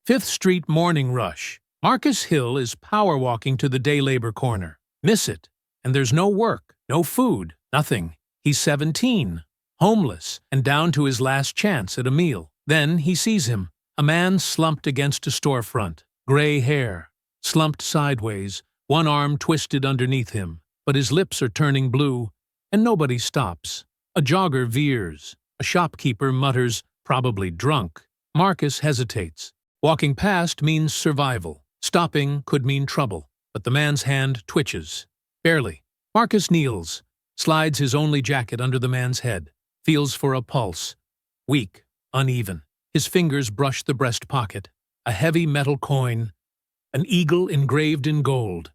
Fifth Street morning rush. Marcus Hill is power walking to the day labor corner. Miss it. And there's no work, no food, nothing. He's 17, homeless, and down to his last chance at a meal. Then he sees him, a man slumped against a storefront. Gray hair, slumped sideways, one arm twisted underneath him, but his lips are turning blue, and nobody stops. A jogger veers. A shopkeeper mutters, probably drunk. Marcus hesitates. Walking past means survival. Stopping could mean trouble, but the man's hand twitches. Barely. Marcus kneels, slides his only jacket under the man's head, feels for a pulse. Weak, uneven. His fingers brush the breast pocket. A heavy metal coin. An eagle engraved in gold.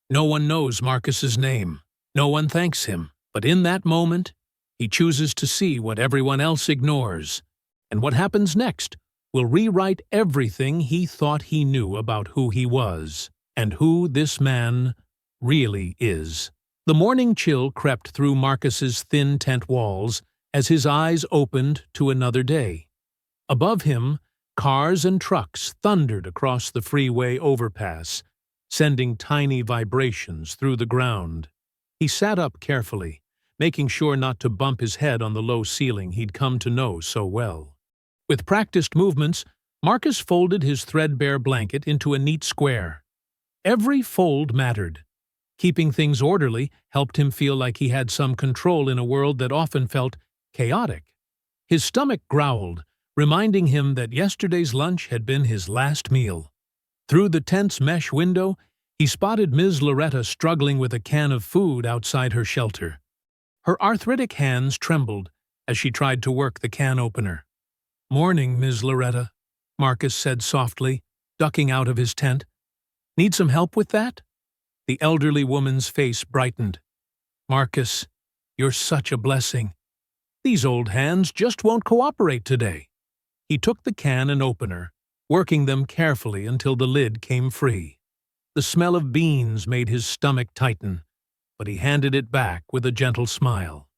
No one knows Marcus's name. No one thanks him. But in that moment, he chooses to see what everyone else ignores. And what happens next will rewrite everything he thought he knew about who he was, and who this man really is. The morning chill crept through Marcus's thin tent walls as his eyes opened to another day. Above him, cars and trucks thundered across the freeway overpass, sending tiny vibrations through the ground. He sat up carefully, making sure not to bump his head on the low ceiling he'd come to know so well. With practiced movements, Marcus folded his threadbare blanket into a neat square. Every fold mattered. Keeping things orderly helped him feel like he had some control in a world that often felt chaotic. His stomach growled, reminding him that yesterday's lunch had been his last meal. Through the tent's mesh window, he spotted Ms. Loretta struggling with a can of food outside her shelter. Her arthritic hands trembled as she tried to work the can opener. "Morning, Ms. Loretta," Marcus said softly, ducking out of his tent. "Need some help with that?" The elderly woman's face brightened. "Marcus, you're such a blessing. These old hands just won't cooperate today." He took the can and opener, working them carefully until the lid came free. The smell of beans made his stomach tighten, but he handed it back with a gentle smile.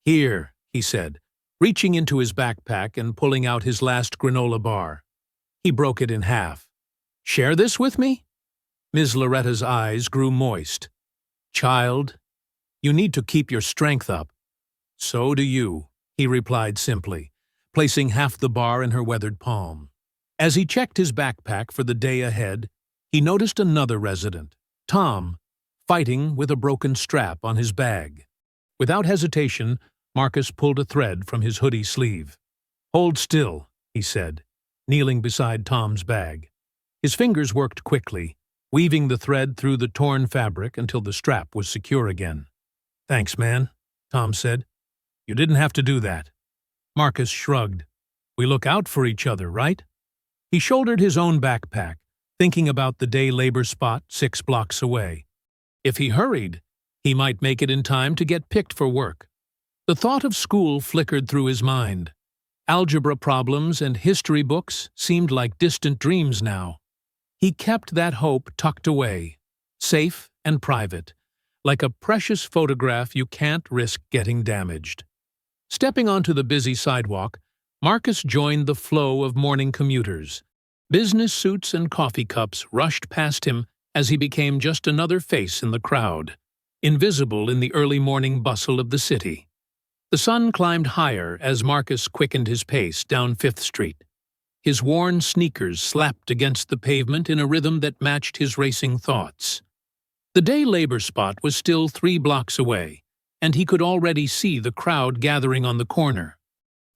"Here," he said, reaching into his backpack and pulling out his last granola bar. He broke it in half. "Share this with me?" Ms. Loretta's eyes grew moist. "Child, you need to keep your strength up." "So do you," he replied simply, placing half the bar in her weathered palm. As he checked his backpack for the day ahead, he noticed another resident, Tom, fighting with a broken strap on his bag. Without hesitation, Marcus pulled a thread from his hoodie sleeve. "Hold still," he said, kneeling beside Tom's bag. His fingers worked quickly, weaving the thread through the torn fabric until the strap was secure again. "Thanks, man," Tom said. "You didn't have to do that." Marcus shrugged. "We look out for each other, right?" He shouldered his own backpack, thinking about the day labor spot 6 blocks away. If he hurried, he might make it in time to get picked for work. The thought of school flickered through his mind. Algebra problems and history books seemed like distant dreams now. He kept that hope tucked away, safe and private, like a precious photograph you can't risk getting damaged. Stepping onto the busy sidewalk, Marcus joined the flow of morning commuters. Business suits and coffee cups rushed past him as he became just another face in the crowd, invisible in the early morning bustle of the city. The sun climbed higher as Marcus quickened his pace down 5th Street. His worn sneakers slapped against the pavement in a rhythm that matched his racing thoughts. The day labor spot was still 3 blocks away, and he could already see the crowd gathering on the corner.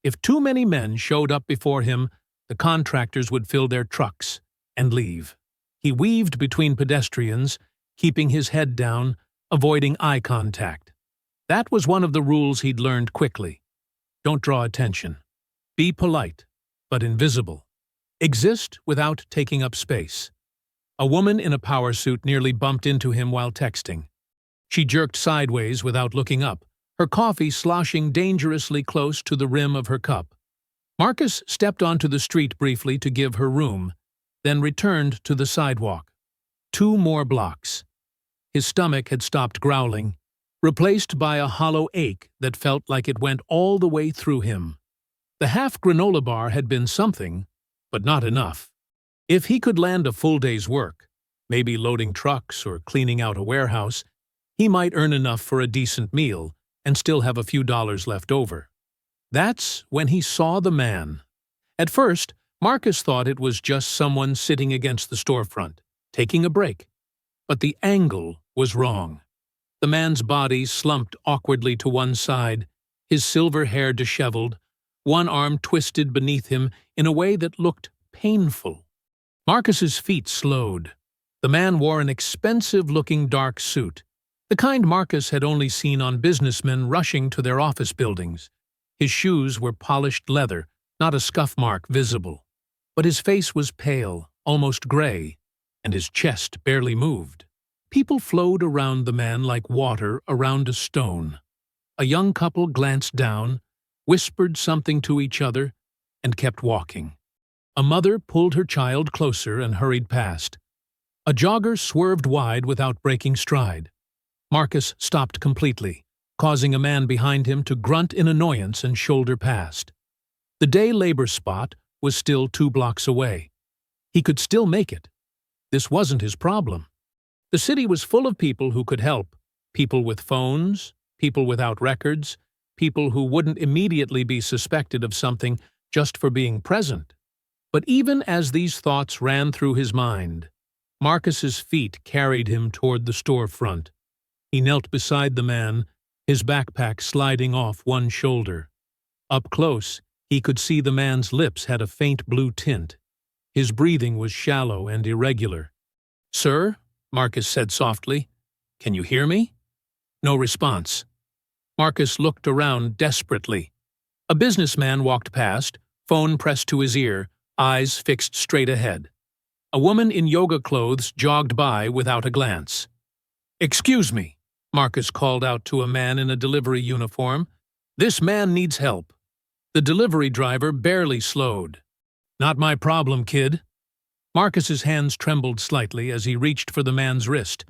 If too many men showed up before him, the contractors would fill their trucks and leave. He weaved between pedestrians, keeping his head down, avoiding eye contact. That was one of the rules he'd learned quickly. Don't draw attention. Be polite, but invisible. Exist without taking up space. A woman in a power suit nearly bumped into him while texting. She jerked sideways without looking up, her coffee sloshing dangerously close to the rim of her cup. Marcus stepped onto the street briefly to give her room, then returned to the sidewalk. 2 more blocks. His stomach had stopped growling, replaced by a hollow ache that felt like it went all the way through him. The half granola bar had been something, but not enough. If he could land a full day's work, maybe loading trucks or cleaning out a warehouse, he might earn enough for a decent meal and still have a few dollars left over. That's when he saw the man. At first, Marcus thought it was just someone sitting against the storefront, taking a break. But the angle was wrong. The man's body slumped awkwardly to one side, his silver hair disheveled, one arm twisted beneath him in a way that looked painful. Marcus's feet slowed. The man wore an expensive-looking dark suit, the kind Marcus had only seen on businessmen rushing to their office buildings. His shoes were polished leather, not a scuff mark visible. But his face was pale, almost gray, and his chest barely moved. People flowed around the man like water around a stone. A young couple glanced down, whispered something to each other, and kept walking. A mother pulled her child closer and hurried past. A jogger swerved wide without breaking stride. Marcus stopped completely, causing a man behind him to grunt in annoyance and shoulder past. The day labor spot was still 2 blocks away. He could still make it. This wasn't his problem. The city was full of people who could help, people with phones, people without records, people who wouldn't immediately be suspected of something just for being present. But even as these thoughts ran through his mind, Marcus's feet carried him toward the storefront. He knelt beside the man, his backpack sliding off one shoulder. Up close, he could see the man's lips had a faint blue tint. His breathing was shallow and irregular. "Sir," Marcus said softly, "can you hear me?" No response. Marcus looked around desperately. A businessman walked past, phone pressed to his ear, eyes fixed straight ahead. A woman in yoga clothes jogged by without a glance. "Excuse me," Marcus called out to a man in a delivery uniform. "This man needs help." The delivery driver barely slowed. "Not my problem, kid." Marcus's hands trembled slightly as he reached for the man's wrist,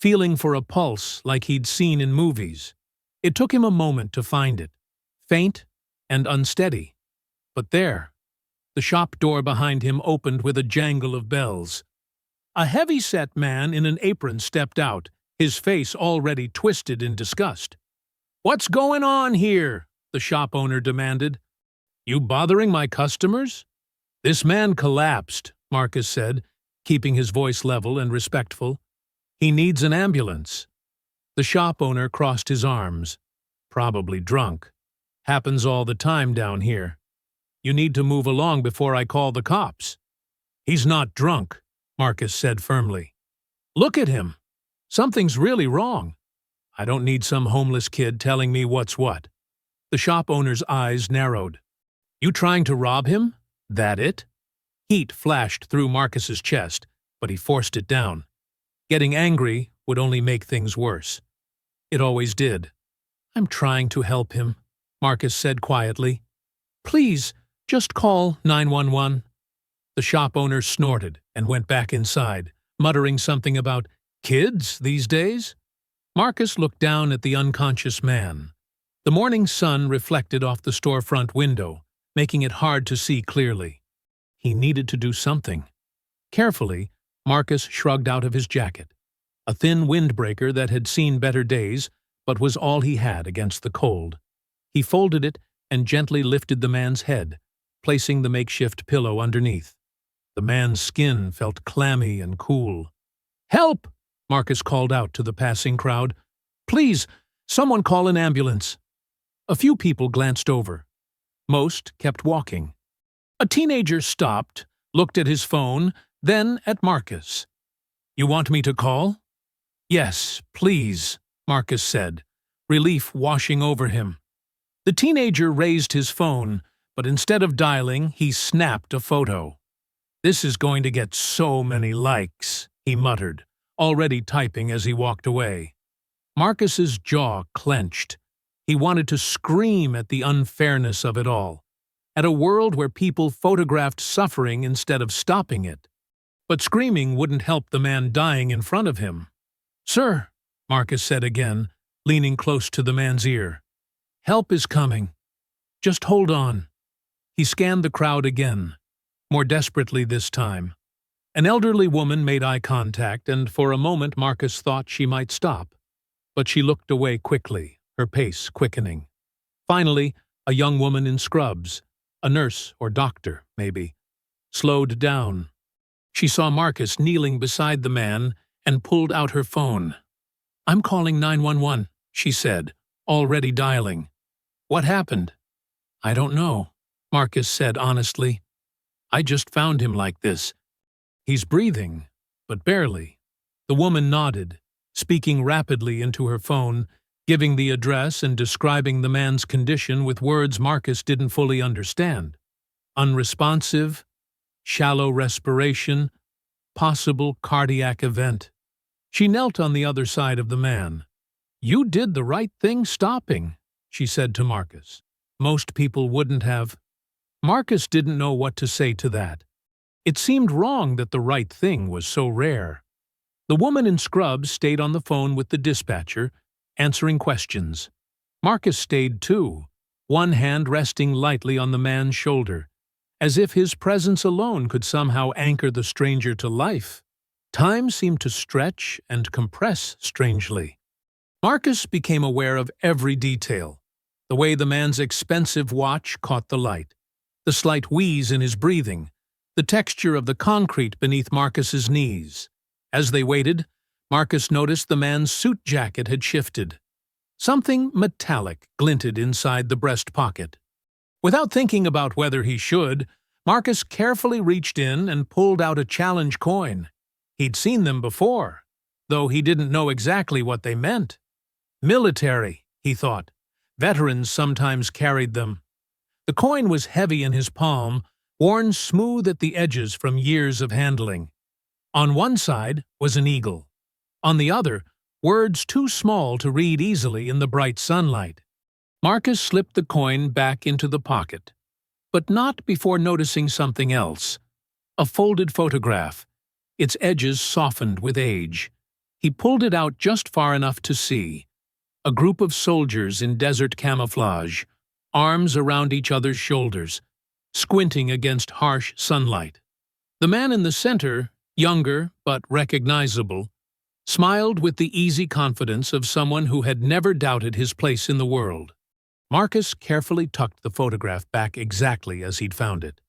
feeling for a pulse like he'd seen in movies. It took him a moment to find it, faint and unsteady. But there, the shop door behind him opened with a jangle of bells. A heavy-set man in an apron stepped out, his face already twisted in disgust. "What's going on here?" the shop owner demanded. "You bothering my customers?" "This man collapsed," Marcus said, keeping his voice level and respectful. "He needs an ambulance." The shop owner crossed his arms. "Probably drunk. Happens all the time down here. You need to move along before I call the cops." "He's not drunk," Marcus said firmly. "Look at him. Something's really wrong. I don't need some homeless kid telling me what's what." The shop owner's eyes narrowed. "You trying to rob him? That it?" Heat flashed through Marcus's chest, but he forced it down. Getting angry would only make things worse. It always did. "I'm trying to help him," Marcus said quietly. "Please, just call 911. The shop owner snorted and went back inside, muttering something about kids these days. Marcus looked down at the unconscious man. The morning sun reflected off the storefront window, making it hard to see clearly. He needed to do something. Carefully, Marcus shrugged out of his jacket, a thin windbreaker that had seen better days but was all he had against the cold. He folded it and gently lifted the man's head, placing the makeshift pillow underneath. The man's skin felt clammy and cool. "Help!" Marcus called out to the passing crowd. "Please, someone call an ambulance." A few people glanced over. Most kept walking. A teenager stopped, looked at his phone, then at Marcus. "You want me to call?" "Yes, please," Marcus said, relief washing over him. The teenager raised his phone, but instead of dialing, he snapped a photo. "This is going to get so many likes," he muttered, already typing as he walked away. Marcus's jaw clenched. He wanted to scream at the unfairness of it all, at a world where people photographed suffering instead of stopping it. But screaming wouldn't help the man dying in front of him. "Sir," Marcus said again, leaning close to the man's ear. "Help is coming. Just hold on." He scanned the crowd again, more desperately this time. An elderly woman made eye contact, and for a moment Marcus thought she might stop. But she looked away quickly, her pace quickening. Finally, a young woman in scrubs, a nurse or doctor, maybe, slowed down. She saw Marcus kneeling beside the man and pulled out her phone. "I'm calling 911, she said, already dialing. "What happened?" "I don't know," Marcus said honestly. "I just found him like this. He's breathing, but barely." The woman nodded, speaking rapidly into her phone, giving the address and describing the man's condition with words Marcus didn't fully understand. Unresponsive, shallow respiration, possible cardiac event. She knelt on the other side of the man. "You did the right thing stopping," she said to Marcus. "Most people wouldn't have." Marcus didn't know what to say to that. It seemed wrong that the right thing was so rare. The woman in scrubs stayed on the phone with the dispatcher, answering questions. Marcus stayed too, one hand resting lightly on the man's shoulder, as if his presence alone could somehow anchor the stranger to life. Time seemed to stretch and compress strangely. Marcus became aware of every detail: the way the man's expensive watch caught the light, the slight wheeze in his breathing, the texture of the concrete beneath Marcus's knees. As they waited, Marcus noticed the man's suit jacket had shifted. Something metallic glinted inside the breast pocket. Without thinking about whether he should, Marcus carefully reached in and pulled out a challenge coin. He'd seen them before, though he didn't know exactly what they meant. Military, he thought. Veterans sometimes carried them. The coin was heavy in his palm, worn smooth at the edges from years of handling. On one side was an eagle. On the other, words too small to read easily in the bright sunlight. Marcus slipped the coin back into the pocket, but not before noticing something else. A folded photograph, its edges softened with age. He pulled it out just far enough to see. A group of soldiers in desert camouflage, arms around each other's shoulders, squinting against harsh sunlight. The man in the center, younger but recognizable, smiled with the easy confidence of someone who had never doubted his place in the world. Marcus carefully tucked the photograph back exactly as he'd found it.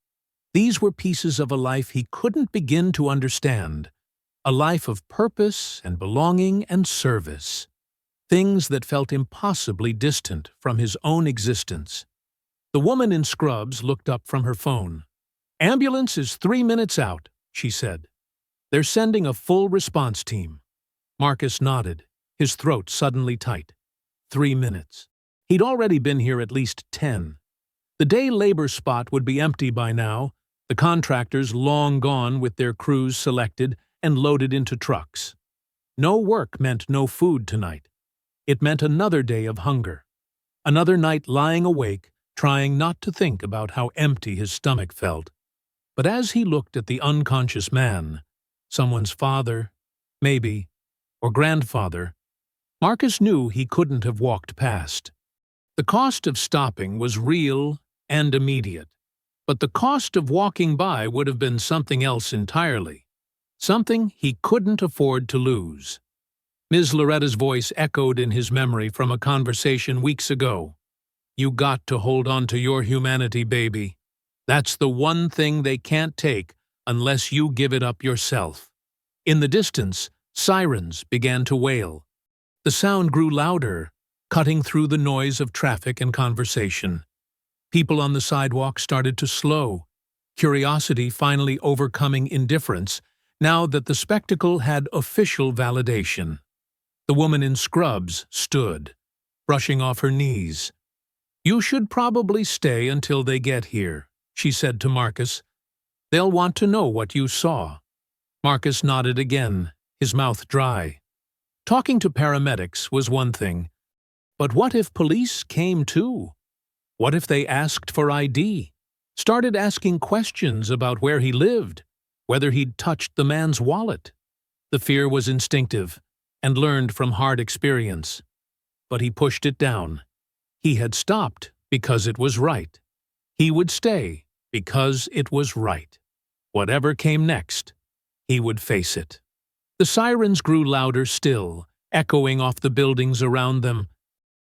These were pieces of a life he couldn't begin to understand, a life of purpose and belonging and service, things that felt impossibly distant from his own existence. The woman in scrubs looked up from her phone. "Ambulance is 3 minutes out," she said. "They're sending a full response team." Marcus nodded, his throat suddenly tight. 3 minutes. He'd already been here at least 10. The day labor spot would be empty by now, the contractors long gone with their crews selected and loaded into trucks. No work meant no food tonight. It meant another day of hunger. Another night lying awake, trying not to think about how empty his stomach felt. But as he looked at the unconscious man, someone's father, maybe, or grandfather, Marcus knew he couldn't have walked past. The cost of stopping was real and immediate, but the cost of walking by would have been something else entirely, something he couldn't afford to lose. Ms. Loretta's voice echoed in his memory from a conversation weeks ago. "You got to hold on to your humanity, baby. That's the one thing they can't take unless you give it up yourself." In the distance, sirens began to wail. The sound grew louder, cutting through the noise of traffic and conversation. People on the sidewalk started to slow, curiosity finally overcoming indifference now that the spectacle had official validation. The woman in scrubs stood, brushing off her knees. "You should probably stay until they get here," she said to Marcus. "They'll want to know what you saw." Marcus nodded again, his mouth dry. Talking to paramedics was one thing, but what if police came too? What if they asked for ID, started asking questions about where he lived, whether he'd touched the man's wallet? The fear was instinctive and learned from hard experience. But he pushed it down. He had stopped because it was right. He would stay because it was right. Whatever came next, he would face it. The sirens grew louder still, echoing off the buildings around them.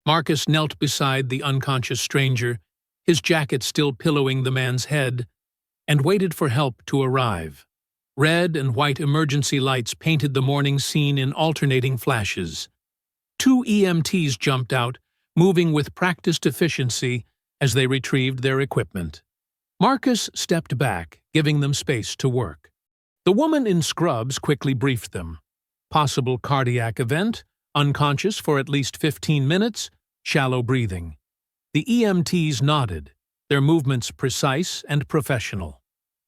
Marcus knelt beside the unconscious stranger, his jacket still pillowing the man's head, and waited for help to arrive. Red and white emergency lights painted the morning scene in alternating flashes. 2 EMTs jumped out, moving with practiced efficiency as they retrieved their equipment. Marcus stepped back, giving them space to work. The woman in scrubs quickly briefed them. Possible cardiac event, unconscious for at least 15 minutes, shallow breathing. The EMTs nodded, their movements precise and professional.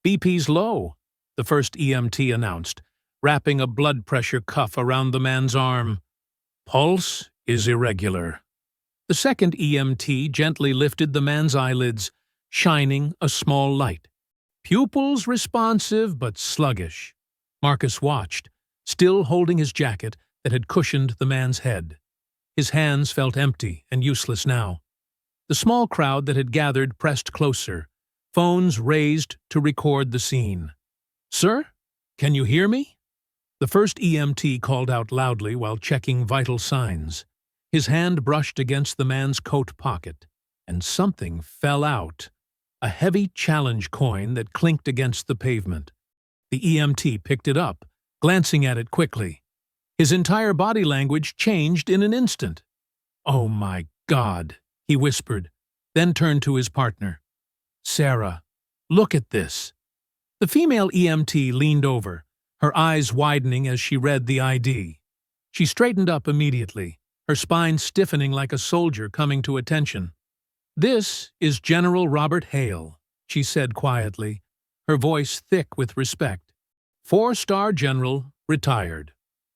BP's low, the first EMT announced, wrapping a blood pressure cuff around the man's arm. Pulse is irregular. The second EMT gently lifted the man's eyelids, shining a small light. Pupils responsive but sluggish. Marcus watched, still holding his jacket that had cushioned the man's head. His hands felt empty and useless now. The small crowd that had gathered pressed closer, phones raised to record the scene. "Sir, can you hear me?" The first EMT called out loudly while checking vital signs. His hand brushed against the man's coat pocket, and something fell out. A heavy challenge coin that clinked against the pavement. The EMT picked it up, glancing at it quickly. His entire body language changed in an instant. "Oh my God," he whispered, then turned to his partner. "Sarah, look at this." The female EMT leaned over, her eyes widening as she read the ID. She straightened up immediately, her spine stiffening like a soldier coming to attention. "This is General Robert Hale," she said quietly, her voice thick with respect. 4-star general, retired.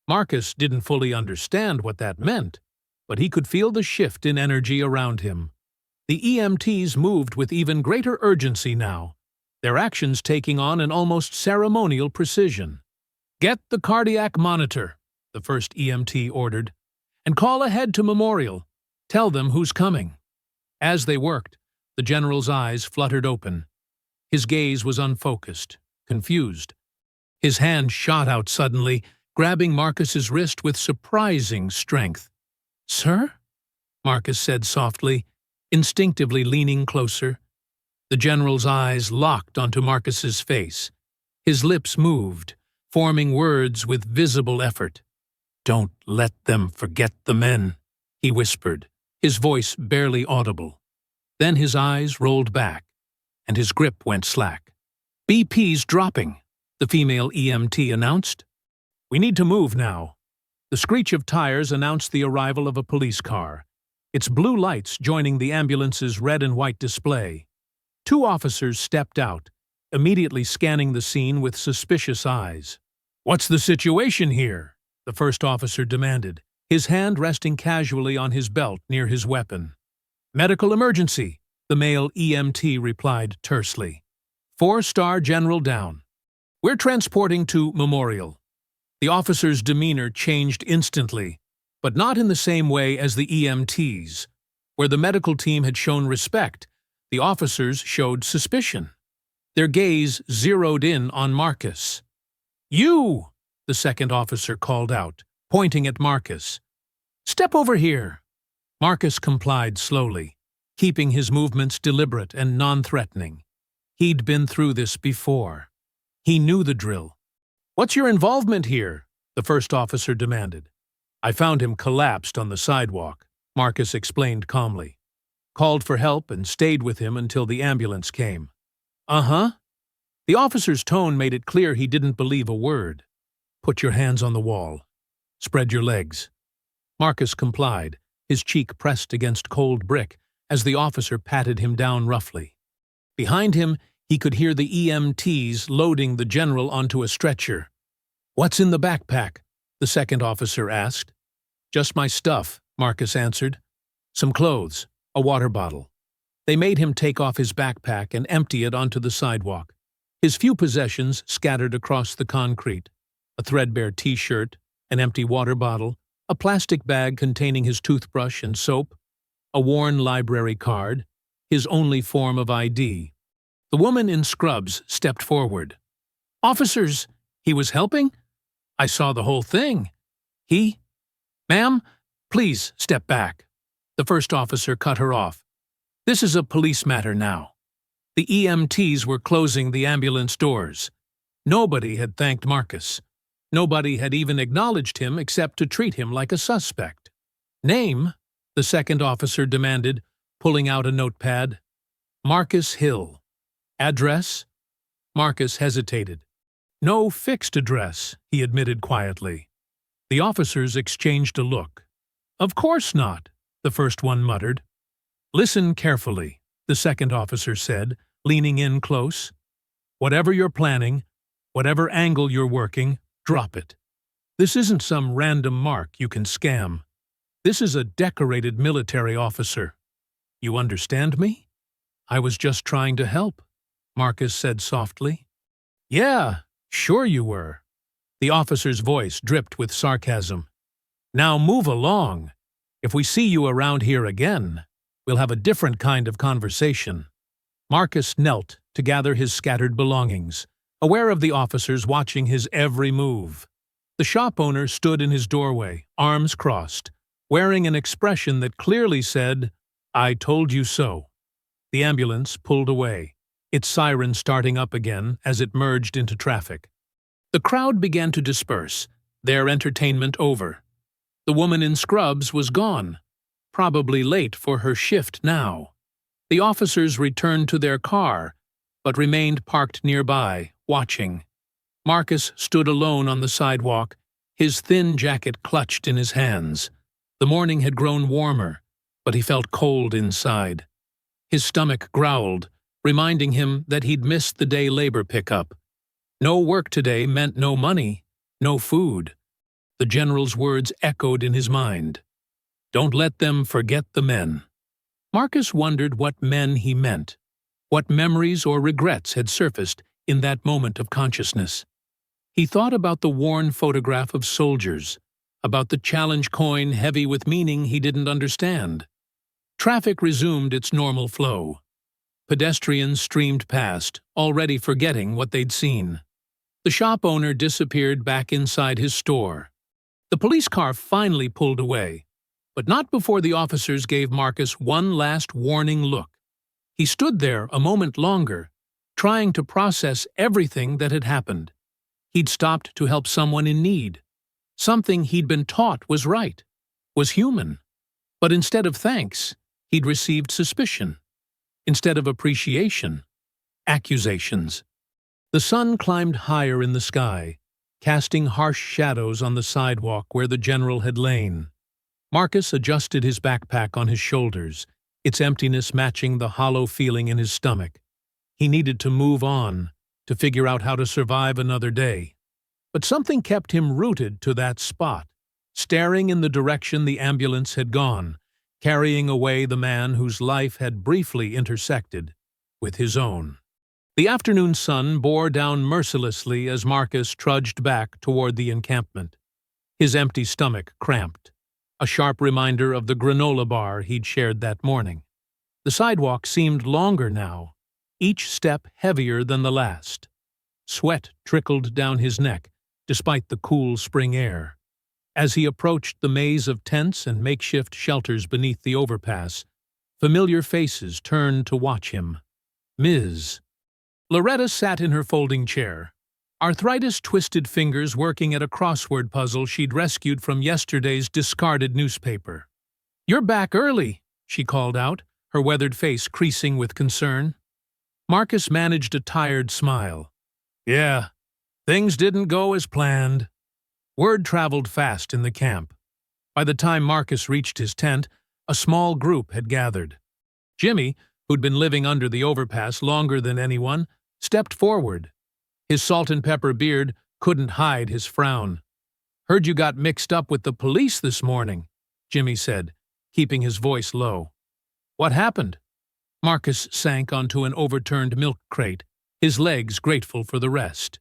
Marcus didn't fully understand what that meant, but he could feel the shift in energy around him. The EMTs moved with even greater urgency now, their actions taking on an almost ceremonial precision. "Get the cardiac monitor," the first EMT ordered, "and call ahead to Memorial. Tell them who's coming." As they worked, the general's eyes fluttered open. His gaze was unfocused, confused. His hand shot out suddenly, grabbing Marcus's wrist with surprising strength. "Sir?" Marcus said softly, instinctively leaning closer. The general's eyes locked onto Marcus's face. His lips moved, forming words with visible effort. "Don't let them forget the men," he whispered, his voice barely audible. Then his eyes rolled back, and his grip went slack. "BP's dropping," the female EMT announced. "We need to move now." The screech of tires announced the arrival of a police car, its blue lights joining the ambulance's red and white display. 2 officers stepped out, immediately scanning the scene with suspicious eyes. "What's the situation here?" the first officer demanded, his hand resting casually on his belt near his weapon. "Medical emergency," the male EMT replied tersely. 4-star general down. "We're transporting to Memorial." The officer's demeanor changed instantly, but not in the same way as the EMTs. Where the medical team had shown respect, the officers showed suspicion. Their gaze zeroed in on Marcus. "You!" the second officer called out, pointing at Marcus. "Step over here." Marcus complied slowly, keeping his movements deliberate and non-threatening. He'd been through this before. He knew the drill. "What's your involvement here?" the first officer demanded. "I found him collapsed on the sidewalk," Marcus explained calmly. "Called for help and stayed with him until the ambulance came." "Uh-huh." The officer's tone made it clear he didn't believe a word. "Put your hands on the wall. Spread your legs." Marcus complied, his cheek pressed against cold brick as the officer patted him down roughly. Behind him, he could hear the EMTs loading the general onto a stretcher. "What's in the backpack?" the second officer asked. "Just my stuff," Marcus answered. "Some clothes, a water bottle." They made him take off his backpack and empty it onto the sidewalk. His few possessions scattered across the concrete. A threadbare T-shirt, an empty water bottle, a plastic bag containing his toothbrush and soap, a worn library card, his only form of ID. The woman in scrubs stepped forward. "Officers, He was helping? I saw the whole thing. He? Ma'am, please step back. The first officer cut her off. This is a police matter now. The EMTs were closing the ambulance doors. Nobody had thanked Marcus. Nobody had even acknowledged him except to treat him like a suspect. Name? The second officer demanded, pulling out a notepad. Marcus Hill. Address? Marcus hesitated. No fixed address, he admitted quietly. The officers exchanged a look. Of course not, the first one muttered. Listen carefully, the second officer said, leaning in close. Whatever you're planning, whatever angle you're working, drop it. This isn't some random mark you can scam. This is a decorated military officer. You understand me? I was just trying to help, Marcus said softly. Yeah, sure you were. The officer's voice dripped with sarcasm. Now move along. If we see you around here again, we'll have a different kind of conversation. Marcus knelt to gather his scattered belongings, aware of the officers watching his every move. The shop owner stood in his doorway, arms crossed, wearing an expression that clearly said, I told you so. The ambulance pulled away, its siren starting up again as it merged into traffic. The crowd began to disperse, their entertainment over. The woman in scrubs was gone, probably late for her shift now. The officers returned to their car, but remained parked nearby, watching. Marcus stood alone on the sidewalk, his thin jacket clutched in his hands. The morning had grown warmer, but he felt cold inside. His stomach growled, reminding him that he'd missed the day labor pickup. No work today meant no money, no food. The general's words echoed in his mind. Don't let them forget the men. Marcus wondered what men he meant, what memories or regrets had surfaced in that moment of consciousness. He thought about the worn photograph of soldiers, about the challenge coin heavy with meaning he didn't understand. Traffic resumed its normal flow. Pedestrians streamed past, already forgetting what they'd seen. The shop owner disappeared back inside his store. The police car finally pulled away, but not before the officers gave Marcus one last warning look. He stood there a moment longer, trying to process everything that had happened. He'd stopped to help someone in need. Something he'd been taught was right, was human. But instead of thanks, he'd received suspicion. Instead of appreciation, accusations. The sun climbed higher in the sky, casting harsh shadows on the sidewalk where the general had lain. Marcus adjusted his backpack on his shoulders, its emptiness matching the hollow feeling in his stomach. He needed to move on, to figure out how to survive another day. But something kept him rooted to that spot, staring in the direction the ambulance had gone, carrying away the man whose life had briefly intersected with his own. The afternoon sun bore down mercilessly as Marcus trudged back toward the encampment. His empty stomach cramped, a sharp reminder of the granola bar he'd shared that morning. The sidewalk seemed longer now, each step heavier than the last. Sweat trickled down his neck, despite the cool spring air. As he approached the maze of tents and makeshift shelters beneath the overpass, familiar faces turned to watch him. Ms. Loretta sat in her folding chair, arthritis-twisted fingers working at a crossword puzzle she'd rescued from yesterday's discarded newspaper. "You're back early," she called out, her weathered face creasing with concern. Marcus managed a tired smile. "Yeah, things didn't go as planned." Word traveled fast in the camp. By the time Marcus reached his tent, a small group had gathered. Jimmy, who'd been living under the overpass longer than anyone, stepped forward. His salt-and-pepper beard couldn't hide his frown. "Heard you got mixed up with the police this morning," Jimmy said, keeping his voice low. "What happened?" Marcus sank onto an overturned milk crate, his legs grateful for the rest.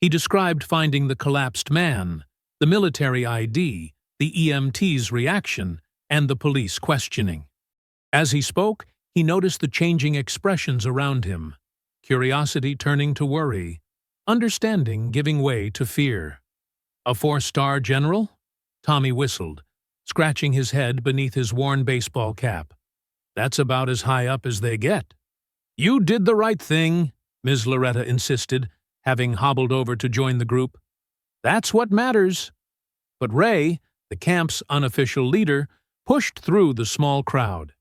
He described finding the collapsed man, the military ID, the EMT's reaction, and the police questioning. As he spoke, he noticed the changing expressions around him, curiosity turning to worry, understanding giving way to fear. A 4-star general? Tommy whistled, scratching his head beneath his worn baseball cap. That's about as high up as they get. You did the right thing, Ms. Loretta insisted, having hobbled over to join the group. That's what matters. But Ray, the camp's unofficial leader, pushed through the small crowd.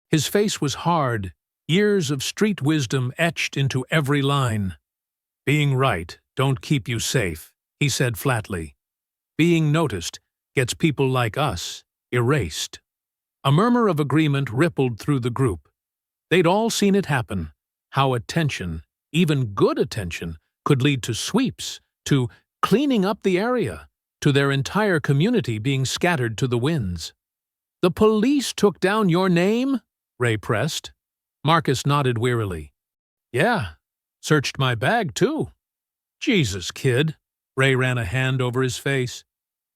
His face was hard, years of street wisdom etched into every line. Being right don't keep you safe, he said flatly. Being noticed gets people like us erased. A murmur of agreement rippled through the group. They'd all seen it happen, how attention, even good attention, could lead to sweeps, to cleaning up the area, to their entire community being scattered to the winds. The police took down your name? Ray pressed. Marcus nodded wearily. Yeah, searched my bag too. Jesus, kid. Ray ran a hand over his face.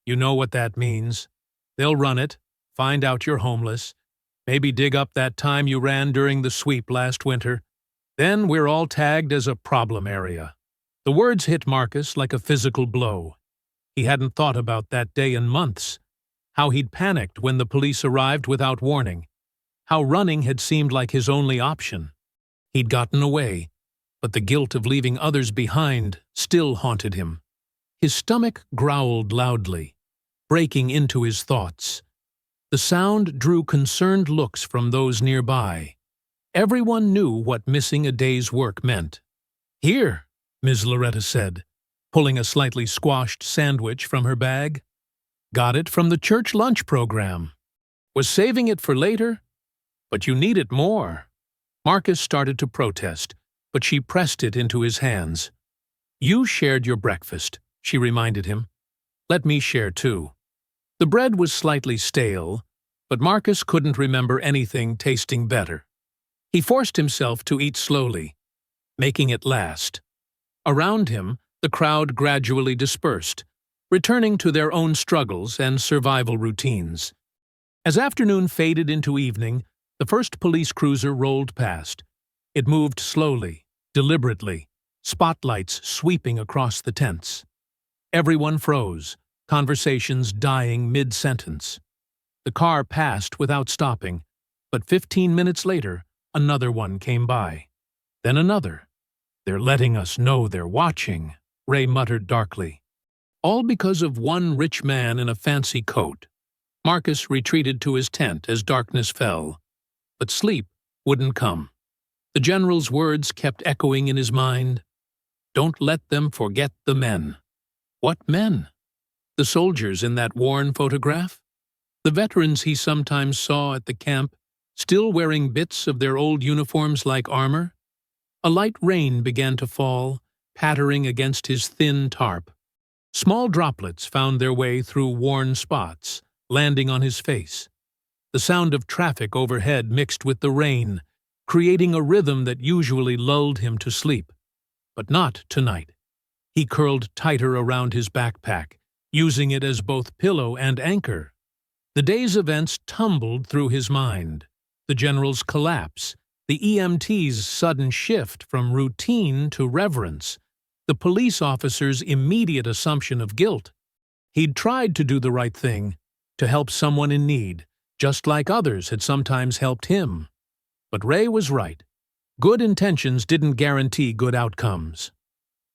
You know what that means. They'll run it, find out you're homeless, maybe dig up that time you ran during the sweep last winter. Then we're all tagged as a problem area. The words hit Marcus like a physical blow. He hadn't thought about that day in months. How he'd panicked when the police arrived without warning. How running had seemed like his only option. He'd gotten away, but the guilt of leaving others behind still haunted him. His stomach growled loudly, breaking into his thoughts. The sound drew concerned looks from those nearby. Everyone knew what missing a day's work meant. Here, Ms. Loretta said, pulling a slightly squashed sandwich from her bag. Got it from the church lunch program. Was saving it for later? But you need it more. Marcus started to protest, but she pressed it into his hands. You shared your breakfast, she reminded him. Let me share too. The bread was slightly stale, but Marcus couldn't remember anything tasting better. He forced himself to eat slowly, making it last. Around him, the crowd gradually dispersed, returning to their own struggles and survival routines. As afternoon faded into evening, the first police cruiser rolled past. It moved slowly, deliberately, spotlights sweeping across the tents. Everyone froze, conversations dying mid-sentence. The car passed without stopping, but 15 minutes later, another one came by. Then another. They're letting us know they're watching, Ray muttered darkly. All because of one rich man in a fancy coat. Marcus retreated to his tent as darkness fell. But sleep wouldn't come. The general's words kept echoing in his mind. Don't let them forget the men. What men? The soldiers in that worn photograph? The veterans he sometimes saw at the camp, still wearing bits of their old uniforms like armor? A light rain began to fall, pattering against his thin tarp. Small droplets found their way through worn spots, landing on his face. The sound of traffic overhead mixed with the rain, creating a rhythm that usually lulled him to sleep. But not tonight. He curled tighter around his backpack, using it as both pillow and anchor. The day's events tumbled through his mind. The general's collapse, the EMT's sudden shift from routine to reverence, the police officer's immediate assumption of guilt. He'd tried to do the right thing, to help someone in need, just like others had sometimes helped him. But Ray was right. Good intentions didn't guarantee good outcomes.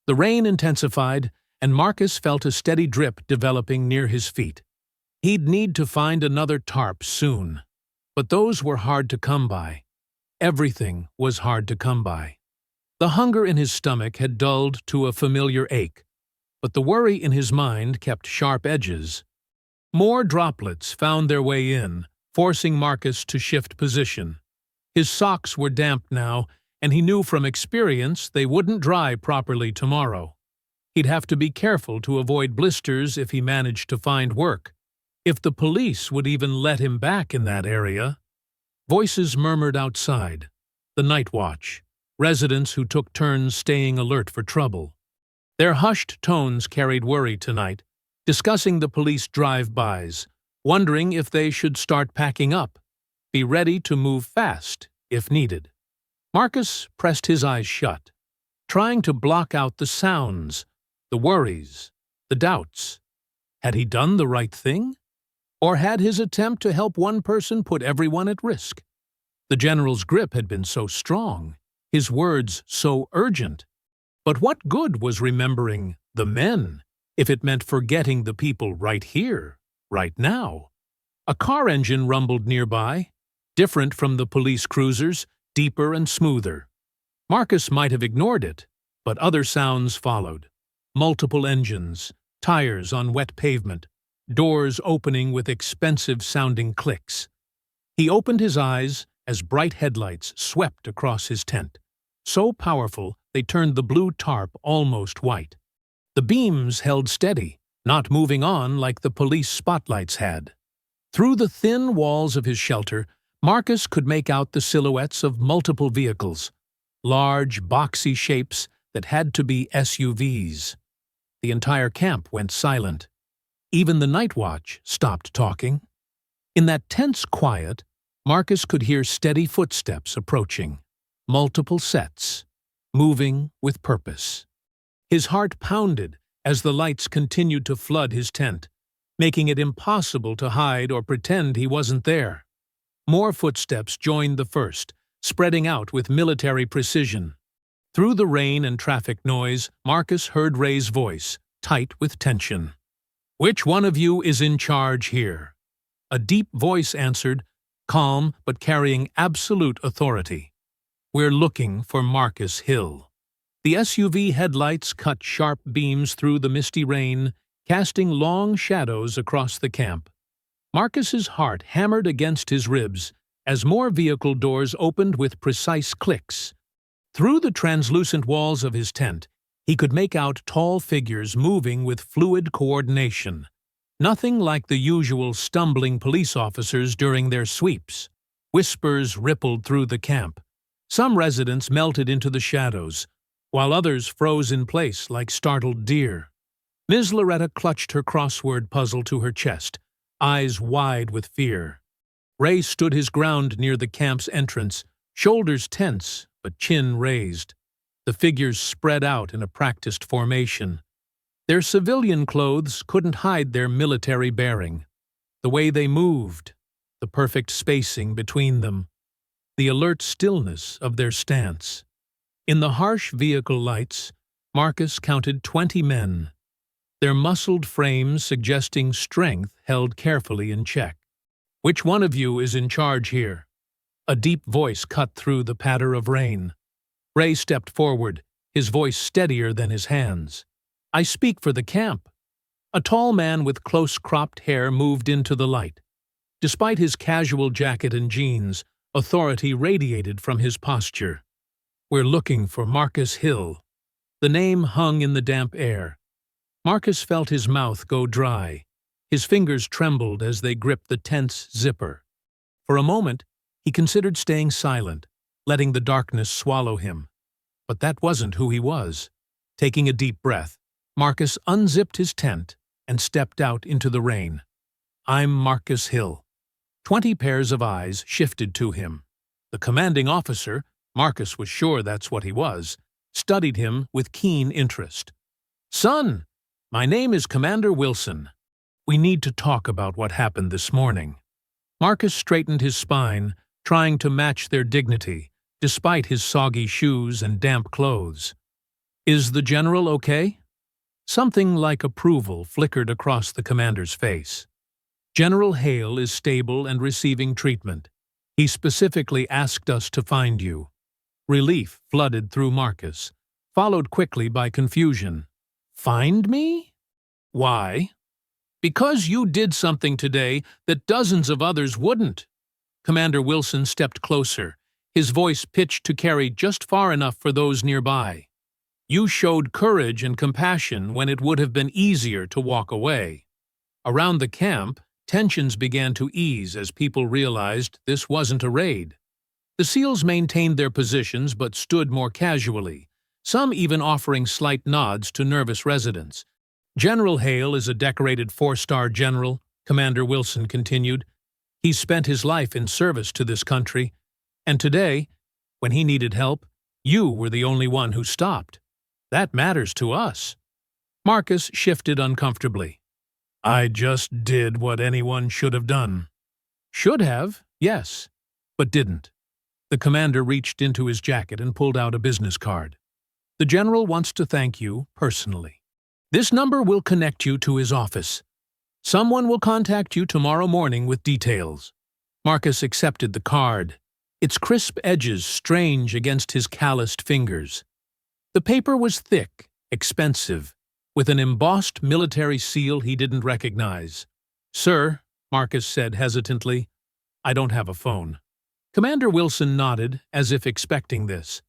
The rain intensified, and Marcus felt a steady drip developing near his feet. He'd need to find another tarp soon. But those were hard to come by. Everything was hard to come by. The hunger in his stomach had dulled to a familiar ache, but the worry in his mind kept sharp edges. More droplets found their way in, forcing Marcus to shift position. His socks were damp now, and he knew from experience they wouldn't dry properly tomorrow. He'd have to be careful to avoid blisters if he managed to find work. If the police would even let him back in that area. Voices murmured outside. The night watch. Residents who took turns staying alert for trouble. Their hushed tones carried worry tonight, discussing the police drive-bys, wondering if they should start packing up, be ready to move fast if needed. Marcus pressed his eyes shut. trying to block out the sounds, the worries, the doubts. Had he done the right thing? Or had his attempt to help one person put everyone at risk? The general's grip had been so strong, his words so urgent. But what good was remembering the men if it meant forgetting the people right here, right now? A car engine rumbled nearby, different from the police cruisers, deeper and smoother. Marcus might have ignored it, but other sounds followed. Multiple engines, tires on wet pavement, doors opening with expensive-sounding clicks. He opened his eyes as bright headlights swept across his tent, so powerful they turned the blue tarp almost white. The beams held steady, not moving on like the police spotlights had. Through the thin walls of his shelter, Marcus could make out the silhouettes of multiple vehicles, large, boxy shapes that had to be SUVs. The entire camp went silent. Even the night watch stopped talking. In that tense quiet, Marcus could hear steady footsteps approaching, multiple sets, moving with purpose. His heart pounded as the lights continued to flood his tent, making it impossible to hide or pretend he wasn't there. More footsteps joined the first, spreading out with military precision. Through the rain and traffic noise, Marcus heard Ray's voice, tight with tension. "Which one of you is in charge here?" A deep voice answered, calm but carrying absolute authority. "We're looking for Marcus Hill." The SUV headlights cut sharp beams through the misty rain, casting long shadows across the camp. Marcus's heart hammered against his ribs as more vehicle doors opened with precise clicks. Through the translucent walls of his tent, he could make out tall figures moving with fluid coordination. Nothing like the usual stumbling police officers during their sweeps. Whispers rippled through the camp. Some residents melted into the shadows, while others froze in place like startled deer. Ms. Loretta clutched her crossword puzzle to her chest, eyes wide with fear. Ray stood his ground near the camp's entrance, shoulders tense but chin raised. The figures spread out in a practiced formation. Their civilian clothes couldn't hide their military bearing. The way they moved, the perfect spacing between them, the alert stillness of their stance. In the harsh vehicle lights, Marcus counted 20 men, their muscled frames suggesting strength held carefully in check. "Which one of you is in charge here?" A deep voice cut through the patter of rain. Ray stepped forward, his voice steadier than his hands. "I speak for the camp." A tall man with close-cropped hair moved into the light. Despite his casual jacket and jeans, authority radiated from his posture. "We're looking for Marcus Hill." The name hung in the damp air. Marcus felt his mouth go dry. His fingers trembled as they gripped the tense zipper. For a moment, he considered staying silent, letting the darkness swallow him. But that wasn't who he was. Taking a deep breath, Marcus unzipped his tent and stepped out into the rain. "I'm Marcus Hill." 20 pairs of eyes shifted to him. The commanding officer, Marcus was sure that's what he was, studied him with keen interest. "Son, my name is Commander Wilson. We need to talk about what happened this morning." Marcus straightened his spine, trying to match their dignity, despite his soggy shoes and damp clothes. "Is the general okay?" Something like approval flickered across the commander's face. "General Hale is stable and receiving treatment. He specifically asked us to find you." Relief flooded through Marcus, followed quickly by confusion. "Find me? Why?" "Because you did something today that dozens of others wouldn't." Commander Wilson stepped closer, his voice pitched to carry just far enough for those nearby. "You showed courage and compassion when it would have been easier to walk away." Around the camp, tensions began to ease as people realized this wasn't a raid. The SEALs maintained their positions but stood more casually, some even offering slight nods to nervous residents. "General Hale is a decorated 4-star general," Commander Wilson continued. "He's spent his life in service to this country, and today, when he needed help, you were the only one who stopped." That matters to us. Marcus shifted uncomfortably. I just did what anyone should have done. Should have, yes, but didn't. The commander reached into his jacket and pulled out a business card. The general wants to thank you personally. This number will connect you to his office. Someone will contact you tomorrow morning with details. Marcus accepted the card, its crisp edges strange against his calloused fingers. The paper was thick, expensive, with an embossed military seal he didn't recognize. Sir, Marcus said hesitantly, I don't have a phone. Commander Wilson nodded, as if expecting this.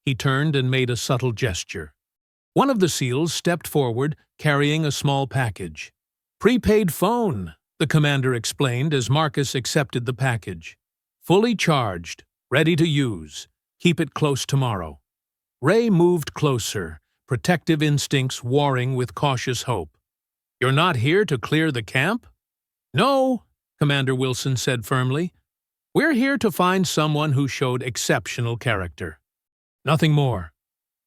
He turned and made a subtle gesture. One of the SEALs stepped forward, carrying a small package. Prepaid phone, the commander explained as Marcus accepted the package. Fully charged, ready to use. Keep it close tomorrow. Ray moved closer, protective instincts warring with cautious hope. You're not here to clear the camp? No, Commander Wilson said firmly. We're here to find someone who showed exceptional character. Nothing more.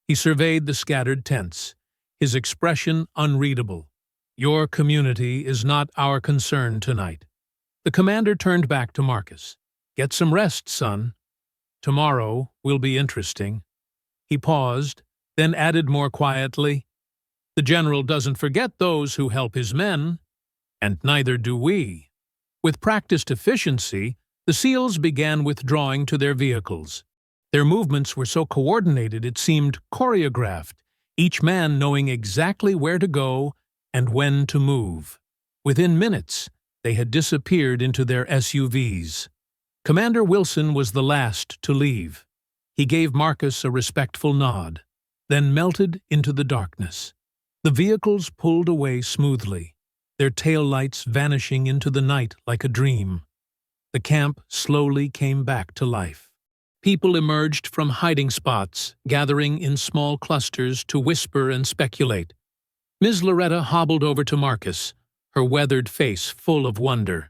He surveyed the scattered tents, his expression unreadable. Your community is not our concern tonight. The commander turned back to Marcus. Get some rest, son. Tomorrow will be interesting. He paused, then added more quietly, The general doesn't forget those who help his men, and neither do we. With practiced efficiency, the SEALs began withdrawing to their vehicles. Their movements were so coordinated it seemed choreographed, each man knowing exactly where to go and when to move. Within minutes, they had disappeared into their SUVs. Commander Wilson was the last to leave. He gave Marcus a respectful nod, then melted into the darkness. The vehicles pulled away smoothly, their taillights vanishing into the night like a dream. The camp slowly came back to life. People emerged from hiding spots, gathering in small clusters to whisper and speculate. Ms. Loretta hobbled over to Marcus, her weathered face full of wonder.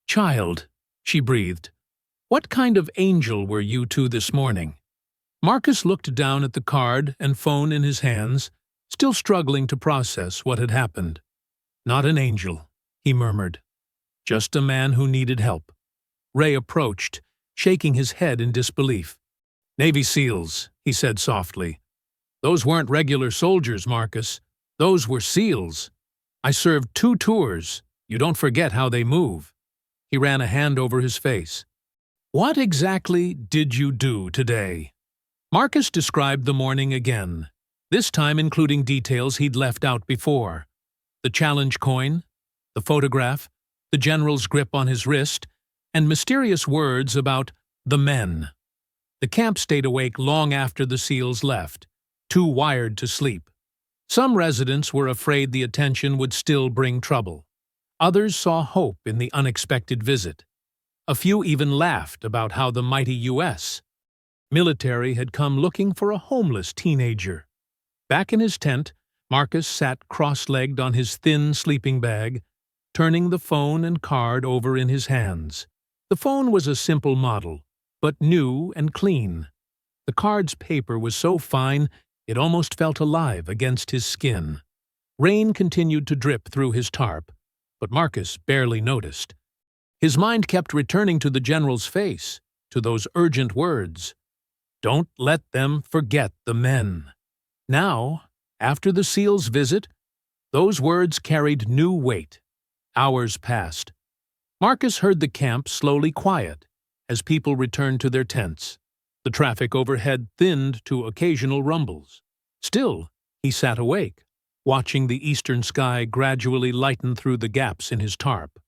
"Child," she breathed, "what kind of angel were you two this morning?" Marcus looked down at the card and phone in his hands, still struggling to process what had happened. "Not an angel," he murmured. "Just a man who needed help." Ray approached, shaking his head in disbelief. "Navy SEALs," he said softly. "Those weren't regular soldiers, Marcus. Those were SEALs. I served 2 tours. You don't forget how they move." He ran a hand over his face. "What exactly did you do today?" Marcus described the morning again, this time including details he'd left out before. The challenge coin, the photograph, the general's grip on his wrist, and mysterious words about the men. The camp stayed awake long after the SEALs left, too wired to sleep. Some residents were afraid the attention would still bring trouble. Others saw hope in the unexpected visit. A few even laughed about how the mighty U.S. military had come looking for a homeless teenager. Back in his tent, Marcus sat cross-legged on his thin sleeping bag, turning the phone and card over in his hands. The phone was a simple model, but new and clean. The card's paper was so fine it almost felt alive against his skin. Rain continued to drip through his tarp, but Marcus barely noticed. His mind kept returning to the general's face, to those urgent words. Don't let them forget the men. Now, after the SEALs' visit, those words carried new weight. Hours passed. Marcus heard the camp slowly quiet as people returned to their tents. The traffic overhead thinned to occasional rumbles. Still, he sat awake, watching the eastern sky gradually lighten through the gaps in his tarp.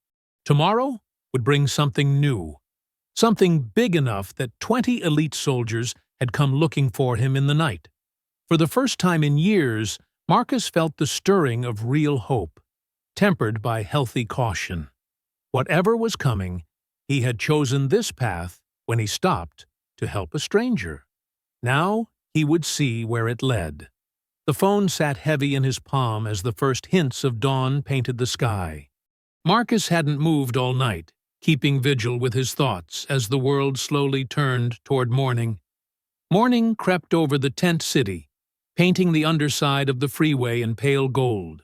Tomorrow would bring something new, something big enough that 20 elite soldiers had come looking for him in the night. For the first time in years, Marcus felt the stirring of real hope, tempered by healthy caution. Whatever was coming, he had chosen this path when he stopped to help a stranger. Now he would see where it led. The phone sat heavy in his palm as the first hints of dawn painted the sky. Marcus hadn't moved all night, keeping vigil with his thoughts as the world slowly turned toward morning. Morning crept over the tent city, painting the underside of the freeway in pale gold.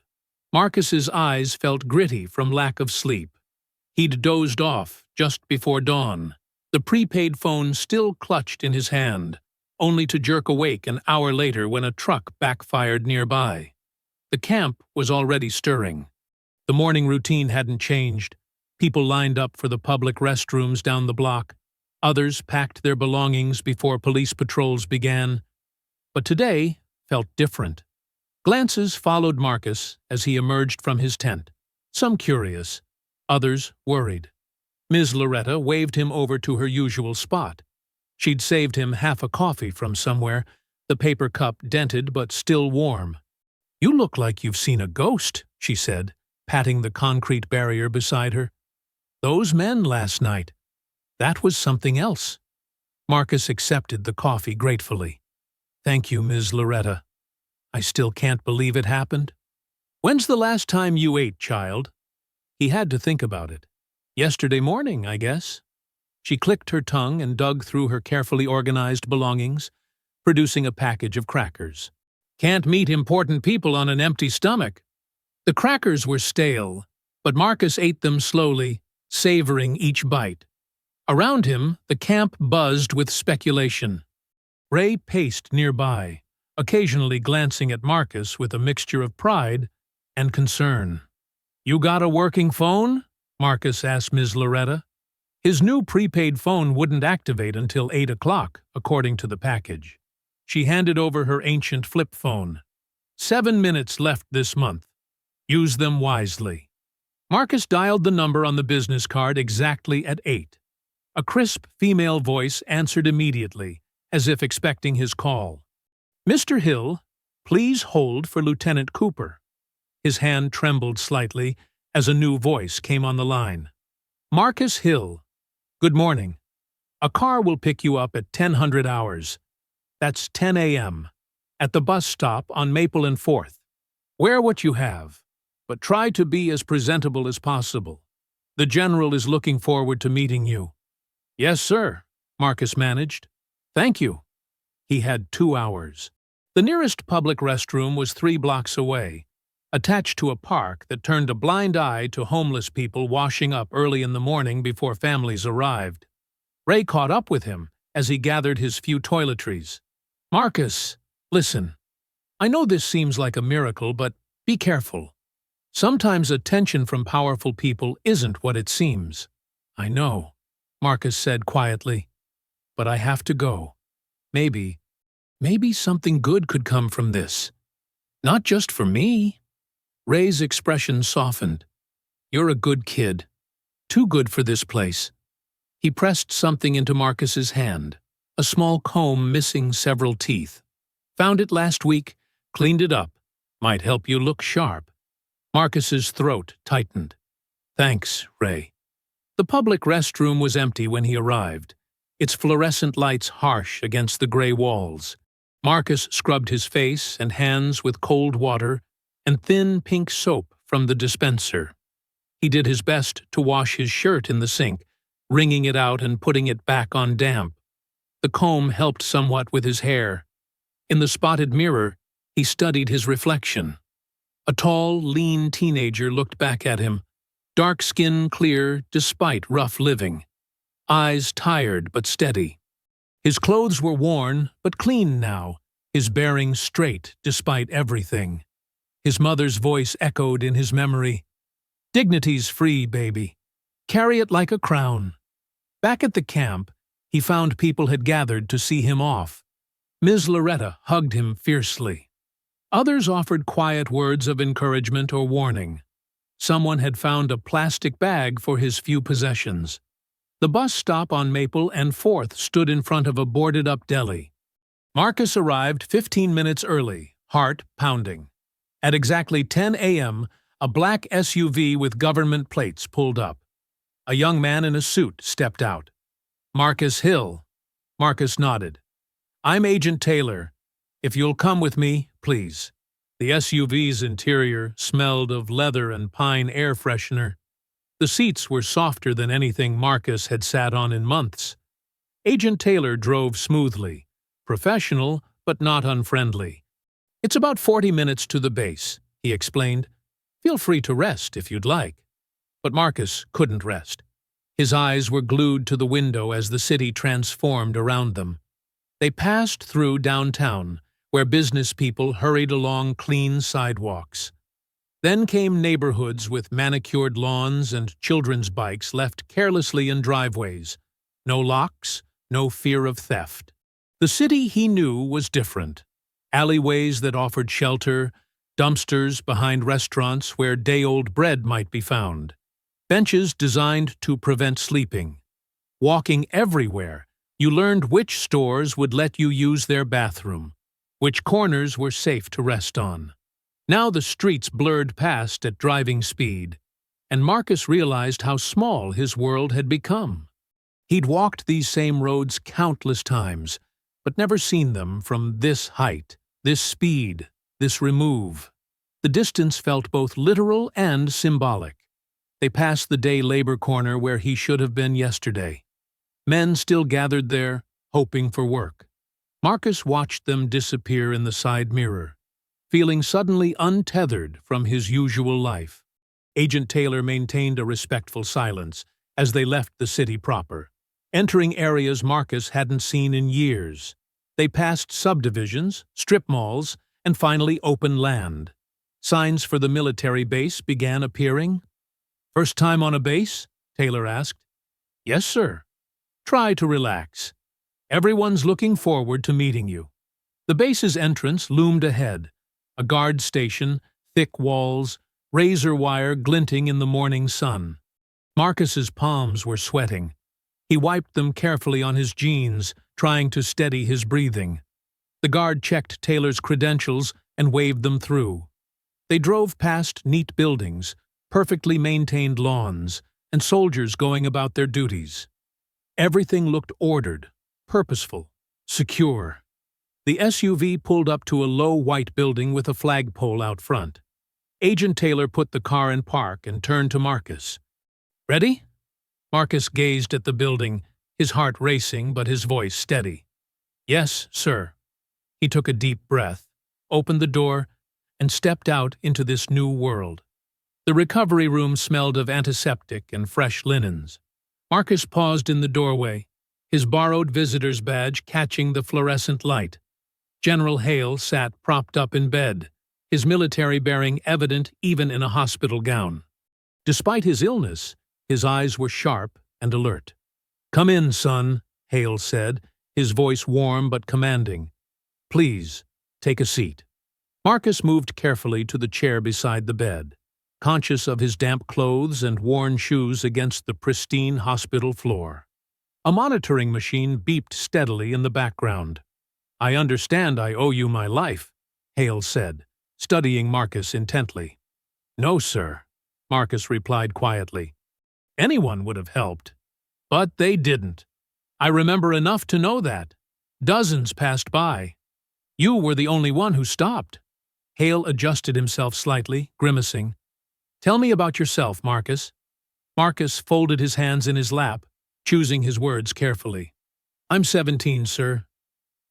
Marcus's eyes felt gritty from lack of sleep. He'd dozed off just before dawn, the prepaid phone still clutched in his hand, only to jerk awake an hour later when a truck backfired nearby. The camp was already stirring. The morning routine hadn't changed. People lined up for the public restrooms down the block. Others packed their belongings before police patrols began. But today felt different. Glances followed Marcus as he emerged from his tent, some curious, others worried. Ms. Loretta waved him over to her usual spot. She'd saved him half a coffee from somewhere, the paper cup dented but still warm. "You look like you've seen a ghost," she said, patting the concrete barrier beside her. "Those men last night. That was something else." Marcus accepted the coffee gratefully. "Thank you, Ms. Loretta. I still can't believe it happened." "When's the last time you ate, child?" He had to think about it. "Yesterday morning, I guess." She clicked her tongue and dug through her carefully organized belongings, producing a package of crackers. "Can't meet important people on an empty stomach." The crackers were stale, but Marcus ate them slowly, savoring each bite. Around him, the camp buzzed with speculation. Ray paced nearby, occasionally glancing at Marcus with a mixture of pride and concern. "You got a working phone?" Marcus asked Ms. Loretta. His new prepaid phone wouldn't activate until 8 o'clock, according to the package. She handed over her ancient flip phone. 7 minutes left this month. Use them wisely." Marcus dialed the number on the business card exactly at 8. A crisp female voice answered immediately, as if expecting his call. "Mr. Hill, please hold for Lieutenant Cooper." His hand trembled slightly as a new voice came on the line. "Marcus Hill. Good morning. A car will pick you up at 1000 hours. That's 10 a.m. at the bus stop on Maple and 4th. Wear what you have, but try to be as presentable as possible. The General is looking forward to meeting you." "Yes, sir," Marcus managed. "Thank you." He had 2 hours. The nearest public restroom was 3 blocks away, attached to a park that turned a blind eye to homeless people washing up early in the morning before families arrived. Ray caught up with him as he gathered his few toiletries. "Marcus, listen. I know this seems like a miracle, but be careful. Sometimes attention from powerful people isn't what it seems." "I know," Marcus said quietly. "But I have to go. Maybe something good could come from this. Not just for me." Ray's expression softened. "You're a good kid. Too good for this place." He pressed something into Marcus's hand, a small comb missing several teeth. "Found it last week, cleaned it up. Might help you look sharp." Marcus's throat tightened. "Thanks, Ray." The public restroom was empty when he arrived, its fluorescent lights harsh against the gray walls. Marcus scrubbed his face and hands with cold water and thin pink soap from the dispenser. He did his best to wash his shirt in the sink, wringing it out and putting it back on damp. The comb helped somewhat with his hair. In the spotted mirror, he studied his reflection. A tall, lean teenager looked back at him, dark skin clear despite rough living, eyes tired but steady. His clothes were worn but clean now, his bearing straight despite everything. His mother's voice echoed in his memory. "Dignity's free, baby. Carry it like a crown." Back at the camp, he found people had gathered to see him off. Ms. Loretta hugged him fiercely. Others offered quiet words of encouragement or warning. Someone had found a plastic bag for his few possessions. The bus stop on Maple and 4th stood in front of a boarded-up deli. Marcus arrived 15 minutes early, heart pounding. At exactly 10 a.m., a black SUV with government plates pulled up. A young man in a suit stepped out. "Marcus Hill." Marcus nodded. "I'm Agent Taylor. If you'll come with me, please." The SUV's interior smelled of leather and pine air freshener. The seats were softer than anything Marcus had sat on in months. Agent Taylor drove smoothly, professional but not unfriendly. It's about 40 minutes to the base, he explained. Feel free to rest if you'd like. But Marcus couldn't rest. His eyes were glued to the window as the city transformed around them. They passed through downtown, where business people hurried along clean sidewalks. Then came neighborhoods with manicured lawns and children's bikes left carelessly in driveways. No locks, no fear of theft. The city he knew was different. Alleyways that offered shelter, dumpsters behind restaurants where day-old bread might be found, benches designed to prevent sleeping. Walking everywhere, you learned which stores would let you use their bathroom, which corners were safe to rest on. Now the streets blurred past at driving speed, and Marcus realized how small his world had become. He'd walked these same roads countless times, but never seen them from this height, this speed, this remove. The distance felt both literal and symbolic. They passed the day labor corner where he should have been yesterday. Men still gathered there, hoping for work. Marcus watched them disappear in the side mirror, feeling suddenly untethered from his usual life. Agent Taylor maintained a respectful silence as they left the city proper, entering areas Marcus hadn't seen in years. They passed subdivisions, strip malls, and finally open land. Signs for the military base began appearing. "First time on a base?" Taylor asked. "Yes, sir." "Try to relax. Everyone's looking forward to meeting you." The base's entrance loomed ahead, a guard station, thick walls, razor wire glinting in the morning sun. Marcus's palms were sweating. He wiped them carefully on his jeans, trying to steady his breathing. The guard checked Taylor's credentials and waved them through. They drove past neat buildings, perfectly maintained lawns, and soldiers going about their duties. Everything looked ordered, purposeful, secure. The SUV pulled up to a low white building with a flagpole out front. Agent Taylor put the car in park and turned to Marcus. "Ready?" Marcus gazed at the building, his heart racing but his voice steady. "Yes, sir." He took a deep breath, opened the door, and stepped out into this new world. The recovery room smelled of antiseptic and fresh linens. Marcus paused in the doorway, his borrowed visitor's badge catching the fluorescent light. General Hale sat propped up in bed, his military bearing evident even in a hospital gown. Despite his illness, his eyes were sharp and alert. "Come in, son," Hale said, his voice warm but commanding. "Please, take a seat." Marcus moved carefully to the chair beside the bed, conscious of his damp clothes and worn shoes against the pristine hospital floor. A monitoring machine beeped steadily in the background. "I understand I owe you my life," Hale said, studying Marcus intently. "No, sir," Marcus replied quietly. "Anyone would have helped. But they didn't. I remember enough to know that. Dozens passed by. You were the only one who stopped." Hale adjusted himself slightly, grimacing. "Tell me about yourself, Marcus." Marcus folded his hands in his lap, choosing his words carefully. "I'm 17, sir.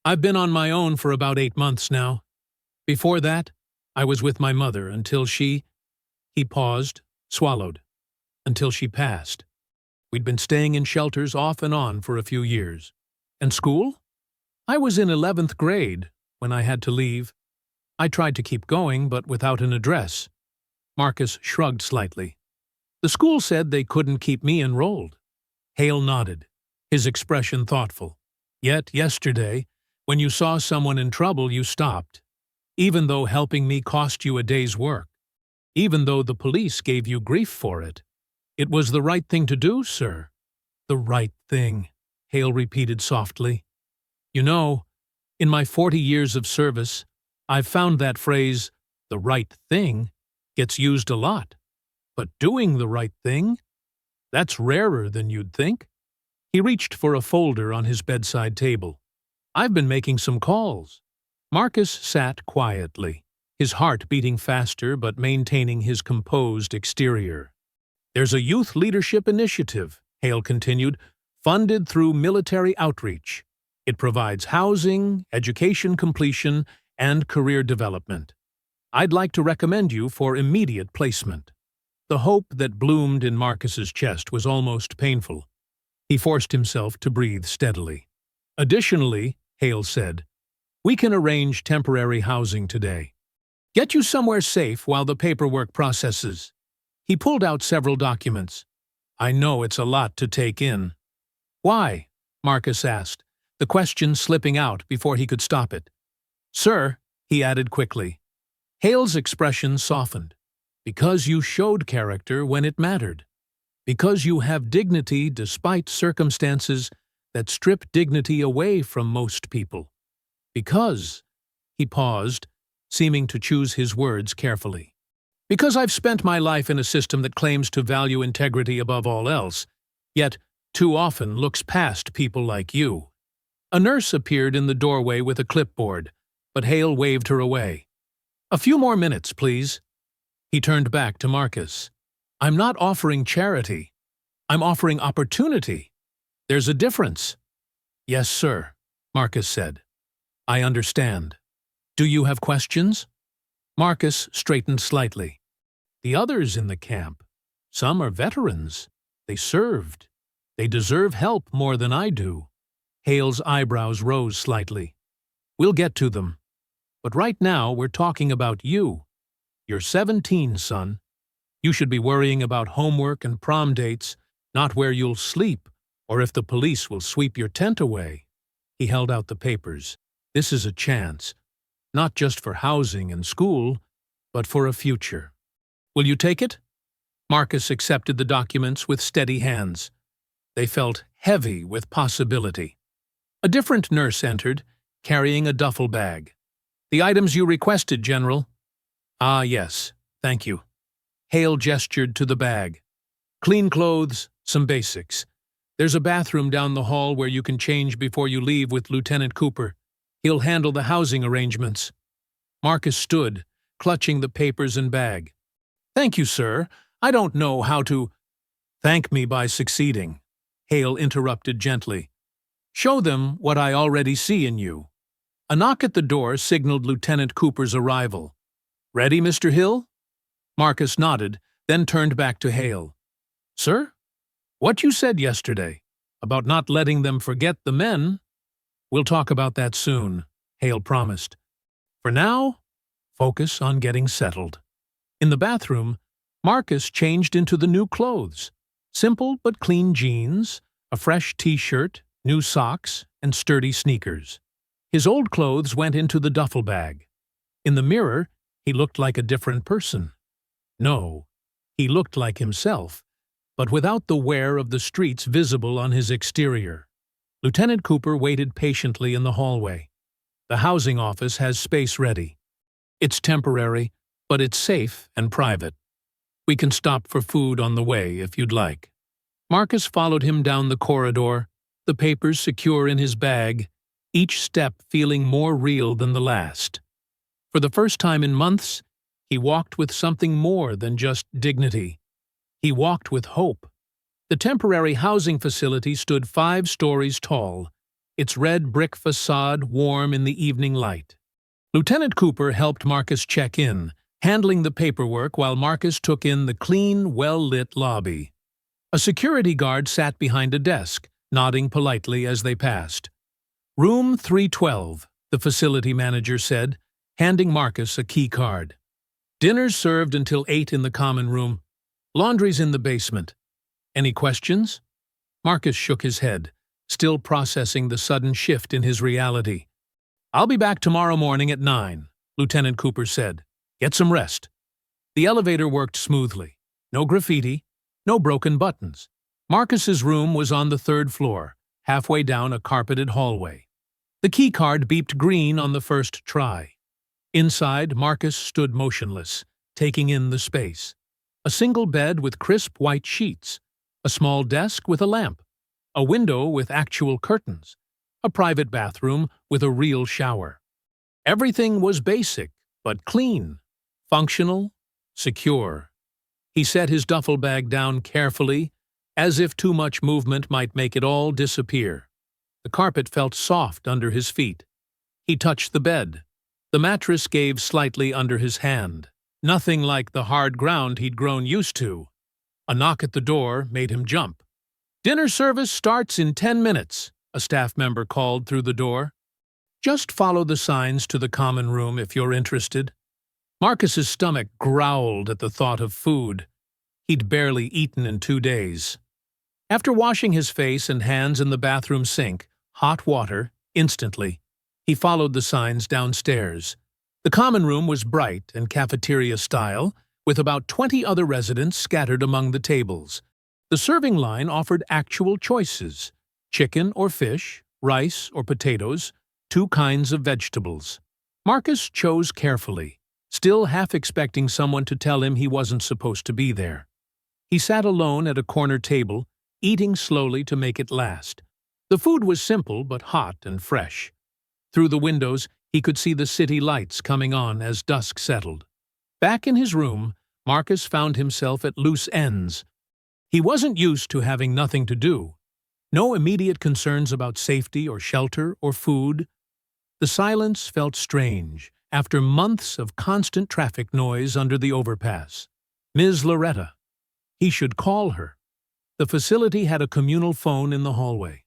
I've been on my own for about 8 months now. Before that, I was with my mother until she—" He paused, swallowed. "Until she passed. We'd been staying in shelters off and on for a few years. And school? I was in 11th grade when I had to leave. I tried to keep going, but without an address." Marcus shrugged slightly. "The school said they couldn't keep me enrolled." Hale nodded, his expression thoughtful. "Yet yesterday, when you saw someone in trouble, you stopped. Even though helping me cost you a day's work. Even though the police gave you grief for it. It was the right thing to do, sir." "The right thing," Hale repeated softly. "You know, in my 40 years of service, I've found that phrase, 'the right thing,' gets used a lot. But doing the right thing? That's rarer than you'd think." He reached for a folder on his bedside table. "I've been making some calls." Marcus sat quietly, his heart beating faster but maintaining his composed exterior. "There's a youth leadership initiative," Hale continued, "funded through military outreach. It provides housing, education completion, and career development. I'd like to recommend you for immediate placement." The hope that bloomed in Marcus's chest was almost painful. He forced himself to breathe steadily. "Additionally," Hale said, "we can arrange temporary housing today. Get you somewhere safe while the paperwork processes." He pulled out several documents. "I know it's a lot to take in." "Why?" Marcus asked, the question slipping out before he could stop it. "Sir," he added quickly. Hale's expression softened. "Because you showed character when it mattered. Because you have dignity despite circumstances that strip dignity away from most people. Because," he paused, seeming to choose his words carefully. "Because I've spent my life in a system that claims to value integrity above all else, yet too often looks past people like you." A nurse appeared in the doorway with a clipboard, but Hale waved her away. "A few more minutes, please." He turned back to Marcus. "I'm not offering charity. I'm offering opportunity. There's a difference." "Yes, sir," Marcus said. "I understand. Do you have questions?" Marcus straightened slightly. "The others in the camp, some are veterans. They served. They deserve help more than I do." Hale's eyebrows rose slightly. "We'll get to them. But right now we're talking about you. You're 17, son. You should be worrying about homework and prom dates, not where you'll sleep or if the police will sweep your tent away." He held out the papers. "This is a chance, not just for housing and school, but for a future. Will you take it?" Marcus accepted the documents with steady hands. They felt heavy with possibility. A different nurse entered, carrying a duffel bag. "The items you requested, General." "Ah, yes, thank you." Hale gestured to the bag. "Clean clothes, some basics. There's a bathroom down the hall where you can change before you leave with Lieutenant Cooper. He'll handle the housing arrangements." Marcus stood, clutching the papers and bag. "Thank you, sir. I don't know how to—" "Thank me by succeeding," Hale interrupted gently. "Show them what I already see in you." A knock at the door signaled Lieutenant Cooper's arrival. "Ready, Mr. Hill?" Marcus nodded, then turned back to Hale. "Sir? What you said yesterday, about not letting them forget the men—" "We'll talk about that soon," Hale promised. "For now, focus on getting settled." In the bathroom, Marcus changed into the new clothes. Simple but clean jeans, a fresh t-shirt, new socks, and sturdy sneakers. His old clothes went into the duffel bag. In the mirror, he looked like a different person. No, he looked like himself, but without the wear of the streets visible on his exterior. Lieutenant Cooper waited patiently in the hallway. "The housing office has space ready. It's temporary, but it's safe and private. We can stop for food on the way if you'd like." Marcus followed him down the corridor, the papers secure in his bag, each step feeling more real than the last. For the first time in months, he walked with something more than just dignity. He walked with hope. The temporary housing facility stood 5 stories tall, its red brick facade warm in the evening light. Lieutenant Cooper helped Marcus check in, handling the paperwork while Marcus took in the clean, well-lit lobby. A security guard sat behind a desk, nodding politely as they passed. "Room 312, the facility manager said, handing Marcus a key card. "Dinner's served until 8 in the common room. Laundry's in the basement. Any questions?" Marcus shook his head, still processing the sudden shift in his reality. "I'll be back tomorrow morning at 9, Lieutenant Cooper said. "Get some rest." The elevator worked smoothly. No graffiti, no broken buttons. Marcus's room was on the 3rd floor, halfway down a carpeted hallway. The key card beeped green on the first try. Inside, Marcus stood motionless, taking in the space. A single bed with crisp white sheets, a small desk with a lamp, a window with actual curtains, a private bathroom with a real shower. Everything was basic, but clean, functional, secure. He set his duffel bag down carefully, as if too much movement might make it all disappear. The carpet felt soft under his feet. He touched the bed. The mattress gave slightly under his hand. Nothing like the hard ground he'd grown used to. A knock at the door made him jump. "Dinner service starts in 10 minutes, a staff member called through the door. "Just follow the signs to the common room if you're interested." Marcus's stomach growled at the thought of food. He'd barely eaten in 2 days. After washing his face and hands in the bathroom sink, hot water, instantly, he followed the signs downstairs. The common room was bright and cafeteria style, with about 20 other residents scattered among the tables. The serving line offered actual choices: chicken or fish, rice or potatoes, 2 kinds of vegetables. Marcus chose carefully, still half expecting someone to tell him he wasn't supposed to be there. He sat alone at a corner table, eating slowly to make it last. The food was simple but hot and fresh. Through the windows, he could see the city lights coming on as dusk settled. Back in his room, Marcus found himself at loose ends. He wasn't used to having nothing to do. No immediate concerns about safety or shelter or food. The silence felt strange after months of constant traffic noise under the overpass. Ms. Loretta. He should call her. The facility had a communal phone in the hallway.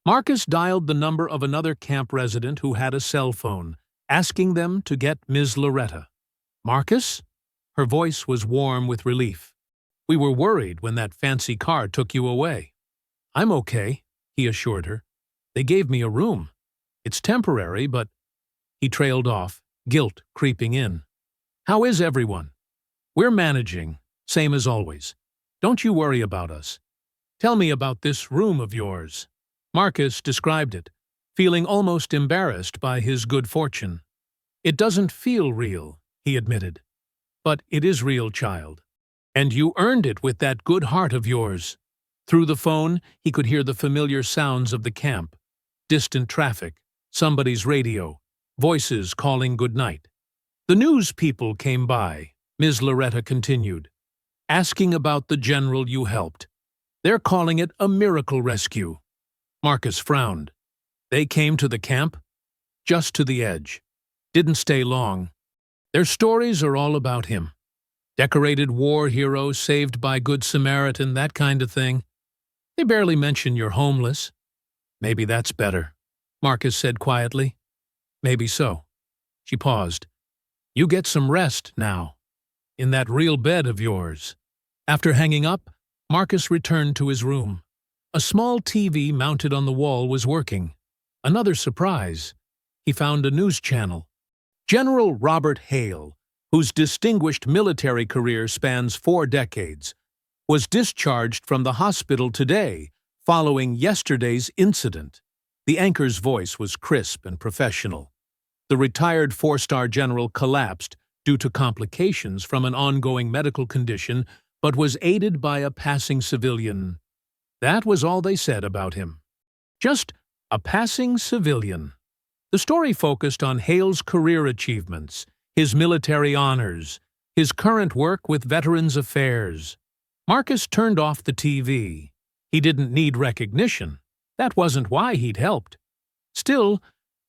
Marcus dialed the number of another camp resident who had a cell phone, asking them to get Ms. Loretta. "Marcus?" Her voice was warm with relief. "We were worried when that fancy car took you away." "I'm okay," he assured her. "They gave me a room. It's temporary, but—" He trailed off, guilt creeping in. "How is everyone?" "We're managing, same as always. Don't you worry about us. Tell me about this room of yours." Marcus described it, feeling almost embarrassed by his good fortune. "It doesn't feel real," he admitted. "But it is real, child. And you earned it with that good heart of yours." Through the phone, he could hear the familiar sounds of the camp. Distant traffic, somebody's radio, voices calling goodnight. "The news people came by," Ms. Loretta continued, "asking about the general you helped. They're calling it a miracle rescue." Marcus frowned. "They came to the camp?" "Just to the edge. Didn't stay long. Their stories are all about him. Decorated war hero, saved by Good Samaritan, that kind of thing. They barely mention you're homeless." "Maybe that's better," Marcus said quietly. "Maybe so." She paused. "You get some rest now, in that real bed of yours." After hanging up, Marcus returned to his room. A small TV mounted on the wall was working. Another surprise. He found a news channel. General Robert Hale, whose distinguished military career spans 4 decades, was discharged from the hospital today following yesterday's incident. The anchor's voice was crisp and professional. The retired 4-star general collapsed due to complications from an ongoing medical condition, but was aided by a passing civilian. That was all they said about him. Just a passing civilian. The story focused on Hale's career achievements, his military honors, his current work with Veterans Affairs. Marcus turned off the TV. He didn't need recognition. That wasn't why he'd helped. Still,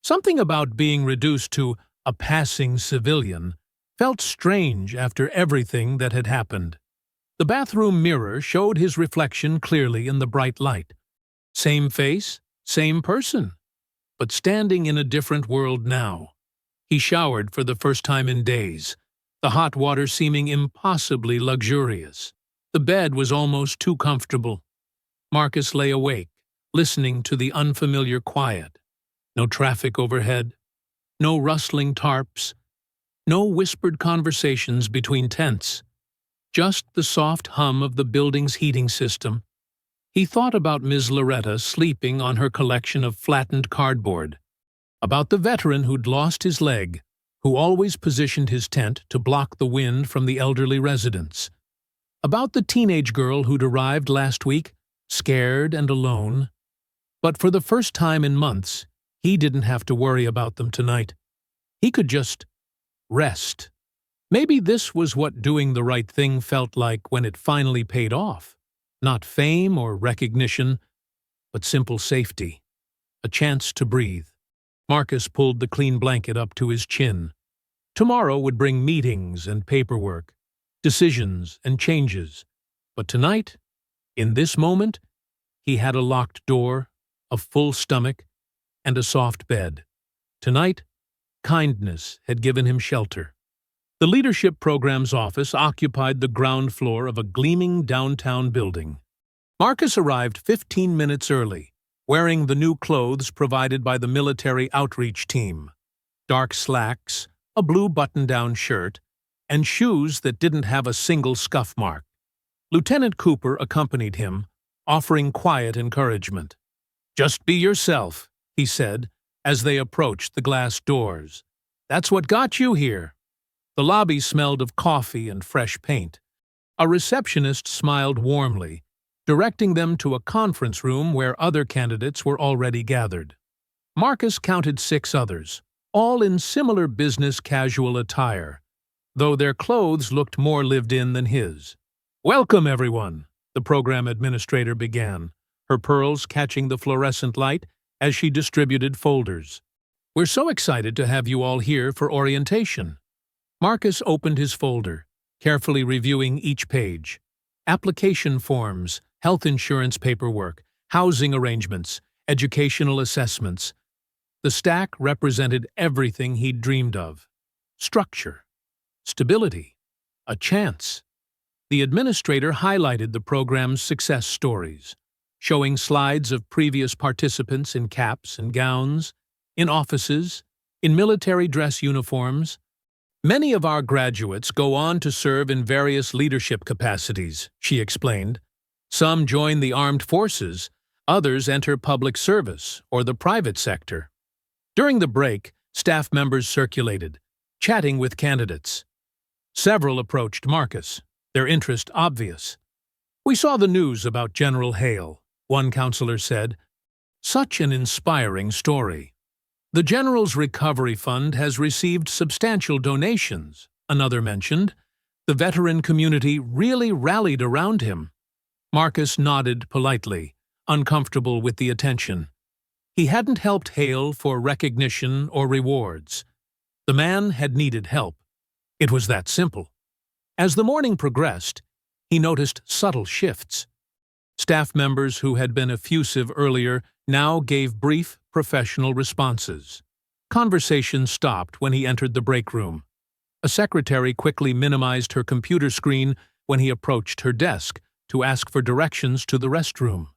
something about being reduced to a passing civilian felt strange after everything that had happened. The bathroom mirror showed his reflection clearly in the bright light. Same face, same person, but standing in a different world now. He showered for the first time in days, the hot water seeming impossibly luxurious. The bed was almost too comfortable. Marcus lay awake, listening to the unfamiliar quiet. No traffic overhead, no rustling tarps, no whispered conversations between tents. Just the soft hum of the building's heating system. He thought about Ms. Loretta sleeping on her collection of flattened cardboard, about the veteran who'd lost his leg, who always positioned his tent to block the wind from the elderly residents, about the teenage girl who'd arrived last week, scared and alone. But for the first time in months, he didn't have to worry about them tonight. He could just rest. Maybe this was what doing the right thing felt like when it finally paid off. Not fame or recognition, but simple safety. A chance to breathe. Marcus pulled the clean blanket up to his chin. Tomorrow would bring meetings and paperwork, decisions and changes. But tonight, in this moment, he had a locked door, a full stomach, and a soft bed. Tonight, kindness had given him shelter. The leadership program's office occupied the ground floor of a gleaming downtown building. Marcus arrived 15 minutes early, wearing the new clothes provided by the military outreach team: dark slacks, a blue button-down shirt, and shoes that didn't have a single scuff mark. Lieutenant Cooper accompanied him, offering quiet encouragement. "Just be yourself," he said, as they approached the glass doors. "That's what got you here." The lobby smelled of coffee and fresh paint. A receptionist smiled warmly, directing them to a conference room where other candidates were already gathered. Marcus counted 6 others, all in similar business casual attire, though their clothes looked more lived-in than his. "Welcome, everyone," the program administrator began, her pearls catching the fluorescent light as she distributed folders. "We're so excited to have you all here for orientation." Marcus opened his folder, carefully reviewing each page. Application forms, health insurance paperwork, housing arrangements, educational assessments. The stack represented everything he'd dreamed of. Structure, stability, a chance. The administrator highlighted the program's success stories, showing slides of previous participants in caps and gowns, in offices, in military dress uniforms. "Many of our graduates go on to serve in various leadership capacities," she explained. "Some join the armed forces, others enter public service or the private sector." During the break, staff members circulated, chatting with candidates. Several approached Marcus, their interest obvious. "We saw the news about General Hale," one counselor said. "Such an inspiring story." "The General's Recovery Fund has received substantial donations," another mentioned. "The veteran community really rallied around him." Marcus nodded politely, uncomfortable with the attention. He hadn't helped Hale for recognition or rewards. The man had needed help. It was that simple. As the morning progressed, he noticed subtle shifts. Staff members who had been effusive earlier now gave brief, professional responses. Conversation stopped when he entered the break room. A secretary quickly minimized her computer screen when he approached her desk to ask for directions to the restroom.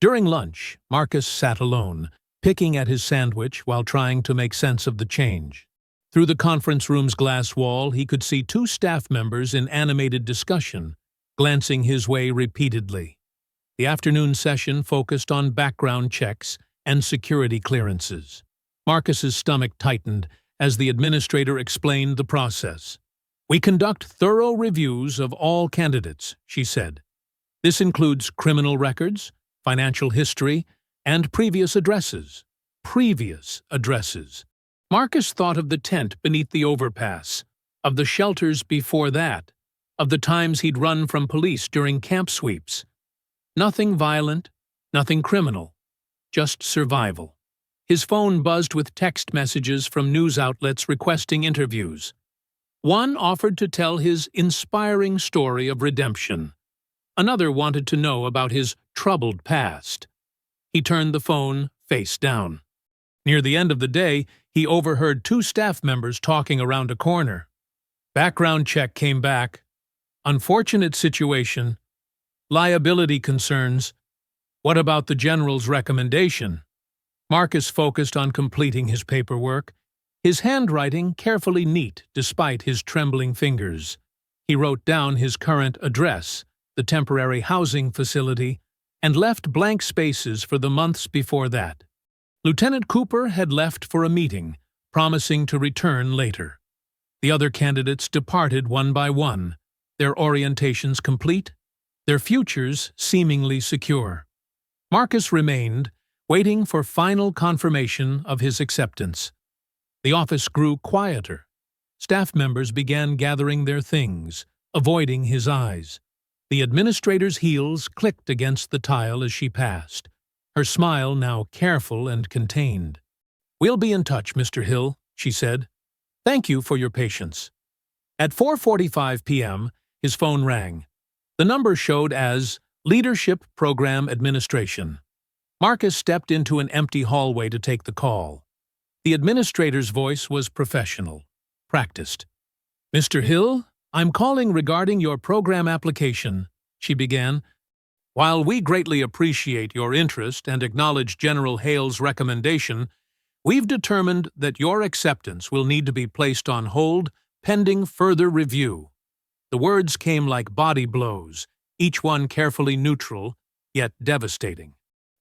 During lunch, Marcus sat alone, picking at his sandwich while trying to make sense of the change. Through the conference room's glass wall, he could see 2 staff members in animated discussion, glancing his way repeatedly. The afternoon session focused on background checks and security clearances. Marcus's stomach tightened as the administrator explained the process. "We conduct thorough reviews of all candidates," she said. "This includes criminal records, financial history, and previous addresses." Previous addresses. Marcus thought of the tent beneath the overpass, of the shelters before that, of the times he'd run from police during camp sweeps. Nothing violent, nothing criminal, just survival. His phone buzzed with text messages from news outlets requesting interviews. One offered to tell his inspiring story of redemption. Another wanted to know about his troubled past. He turned the phone face down. Near the end of the day, he overheard 2 staff members talking around a corner. Background check came back. Unfortunate situation. Liability concerns. What about the general's recommendation? Marcus focused on completing his paperwork, his handwriting carefully neat despite his trembling fingers. He wrote down his current address, the temporary housing facility, and left blank spaces for the months before that. Lieutenant Cooper had left for a meeting, promising to return later. The other candidates departed one by one, their orientations complete, their futures seemingly secure. Marcus remained, waiting for final confirmation of his acceptance. The office grew quieter. Staff members began gathering their things, avoiding his eyes. The administrator's heels clicked against the tile as she passed, her smile now careful and contained. "We'll be in touch, Mr. Hill," she said. Thank you for your patience. At 4:45 p.m., his phone rang. The number showed as Leadership Program Administration. Marcus stepped into an empty hallway to take the call. The administrator's voice was professional, practiced. "Mr. Hill, I'm calling regarding your program application," she began. "While we greatly appreciate your interest and acknowledge General Hale's recommendation, we've determined that your acceptance will need to be placed on hold pending further review." The words came like body blows, each one carefully neutral, yet devastating.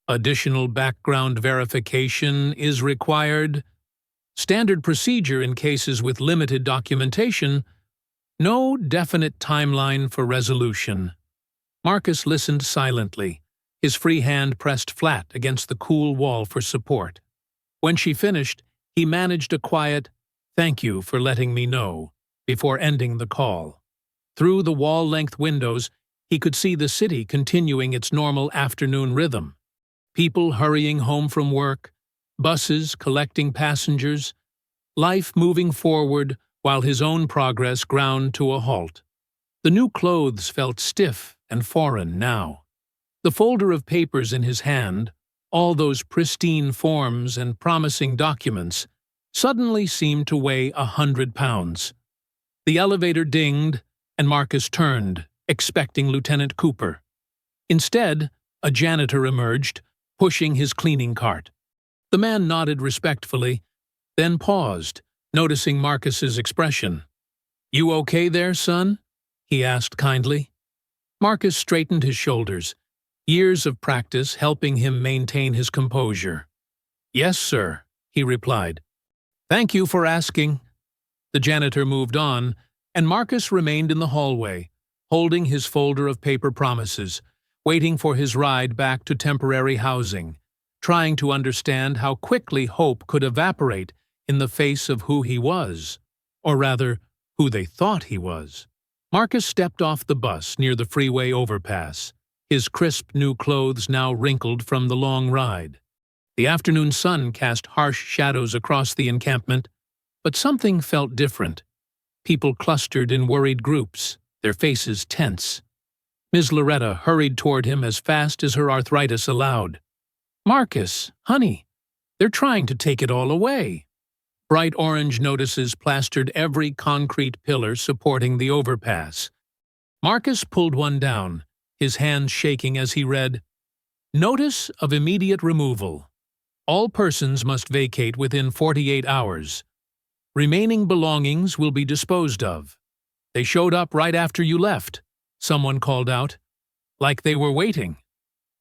"Additional background verification is required. Standard procedure in cases with limited documentation. No definite timeline for resolution." Marcus listened silently, his free hand pressed flat against the cool wall for support. When she finished, he managed a quiet, "Thank you for letting me know," before ending the call. Through the wall-length windows, he could see the city continuing its normal afternoon rhythm. People hurrying home from work, buses collecting passengers, life moving forward while his own progress ground to a halt. The new clothes felt stiff and foreign now. The folder of papers in his hand, all those pristine forms and promising documents, suddenly seemed to weigh 100 pounds. The elevator dinged, and Marcus turned, expecting Lieutenant Cooper. Instead, a janitor emerged, pushing his cleaning cart. The man nodded respectfully, then paused, noticing Marcus's expression. "You okay there, son?" he asked kindly. Marcus straightened his shoulders, years of practice helping him maintain his composure. "Yes, sir," he replied. "Thank you for asking." The janitor moved on, and Marcus remained in the hallway, holding his folder of paper promises, waiting for his ride back to temporary housing, trying to understand how quickly hope could evaporate in the face of who he was, or rather, who they thought he was. Marcus stepped off the bus near the freeway overpass, his crisp new clothes now wrinkled from the long ride. The afternoon sun cast harsh shadows across the encampment, but something felt different. People clustered in worried groups, their faces tense. Ms. Loretta hurried toward him as fast as her arthritis allowed. "Marcus, honey, they're trying to take it all away." Bright orange notices plastered every concrete pillar supporting the overpass. Marcus pulled one down, his hands shaking as he read, "Notice of immediate removal. All persons must vacate within 48 hours. Remaining belongings will be disposed of. They showed up right after you left," someone called out, like they were waiting.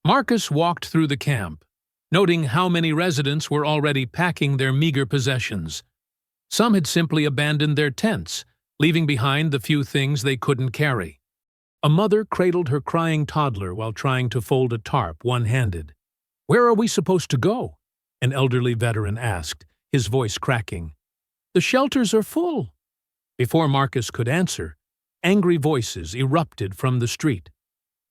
Marcus walked through the camp, noting how many residents were already packing their meager possessions. Some had simply abandoned their tents, leaving behind the few things they couldn't carry. A mother cradled her crying toddler while trying to fold a tarp one-handed. "Where are we supposed to go?" an elderly veteran asked, his voice cracking. "The shelters are full." Before Marcus could answer, angry voices erupted from the street.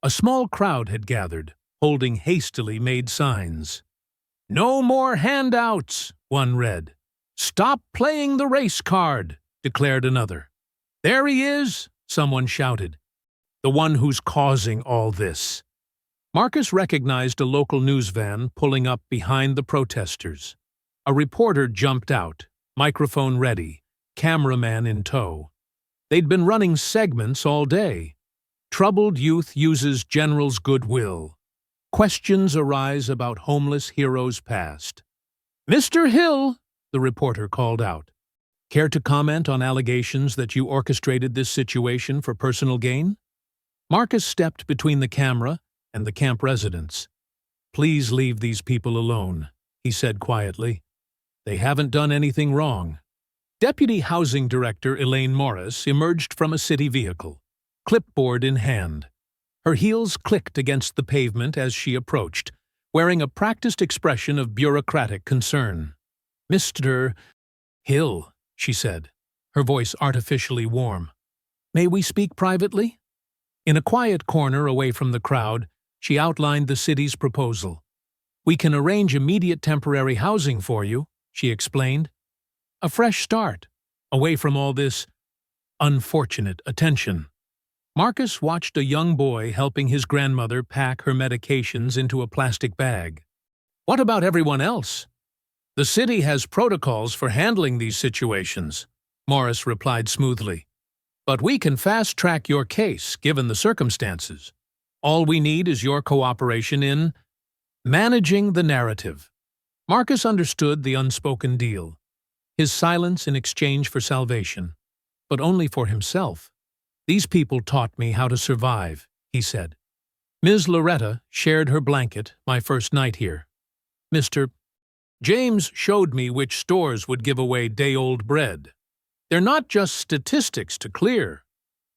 A small crowd had gathered, holding hastily made signs. "No more handouts," one read. "Stop playing the race card," declared another. "There he is," someone shouted. "The one who's causing all this." Marcus recognized a local news van pulling up behind the protesters. A reporter jumped out, microphone ready, cameraman in tow. They'd been running segments all day. Troubled youth uses general's goodwill. Questions arise about homeless heroes past. "Mr. Hill," the reporter called out. "Care to comment on allegations that you orchestrated this situation for personal gain?" Marcus stepped between the camera and the camp residents. "Please leave these people alone," he said quietly. "They haven't done anything wrong." Deputy Housing Director Elaine Morris emerged from a city vehicle, clipboard in hand. Her heels clicked against the pavement as she approached, wearing a practiced expression of bureaucratic concern. "Mr. Hill," she said, her voice artificially warm. "May we speak privately?" In a quiet corner away from the crowd, she outlined the city's proposal. "We can arrange immediate temporary housing for you," she explained. "A fresh start, away from all this unfortunate attention. Marcus watched a young boy helping his grandmother pack her medications into a plastic bag. What about everyone else? The city has protocols for handling these situations, Morris replied smoothly. But we can fast-track your case, given the circumstances. All we need is your cooperation in managing the narrative. Marcus understood the unspoken deal. His silence in exchange for salvation, but only for himself. These people taught me how to survive, he said. Ms. Loretta shared her blanket my first night here. Mr. James showed me which stores would give away day-old bread. They're not just statistics to clear.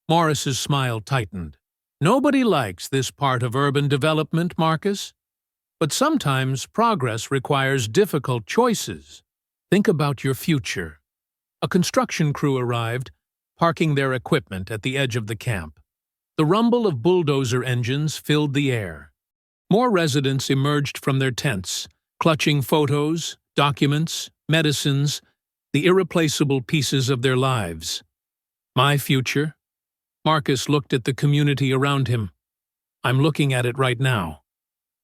Morris's smile tightened. Nobody likes this part of urban development, Marcus. But sometimes progress requires difficult choices. Think about your future. A construction crew arrived, parking their equipment at the edge of the camp. The rumble of bulldozer engines filled the air. More residents emerged from their tents, clutching photos, documents, medicines, the irreplaceable pieces of their lives. My future? Marcus looked at the community around him. I'm looking at it right now.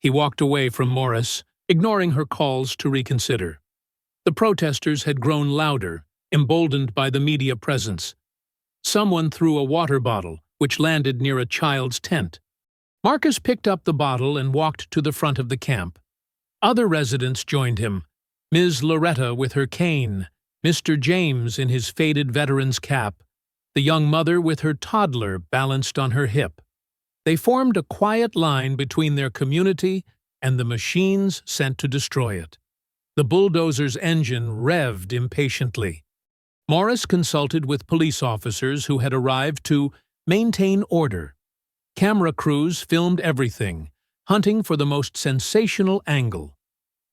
He walked away from Morris, ignoring her calls to reconsider. The protesters had grown louder, emboldened by the media presence. Someone threw a water bottle, which landed near a child's tent. Marcus picked up the bottle and walked to the front of the camp. Other residents joined him, Ms. Loretta with her cane, Mr. James in his faded veteran's cap, the young mother with her toddler balanced on her hip. They formed a quiet line between their community and the machines sent to destroy it. The bulldozer's engine revved impatiently. Morris consulted with police officers who had arrived to maintain order. Camera crews filmed everything, hunting for the most sensational angle.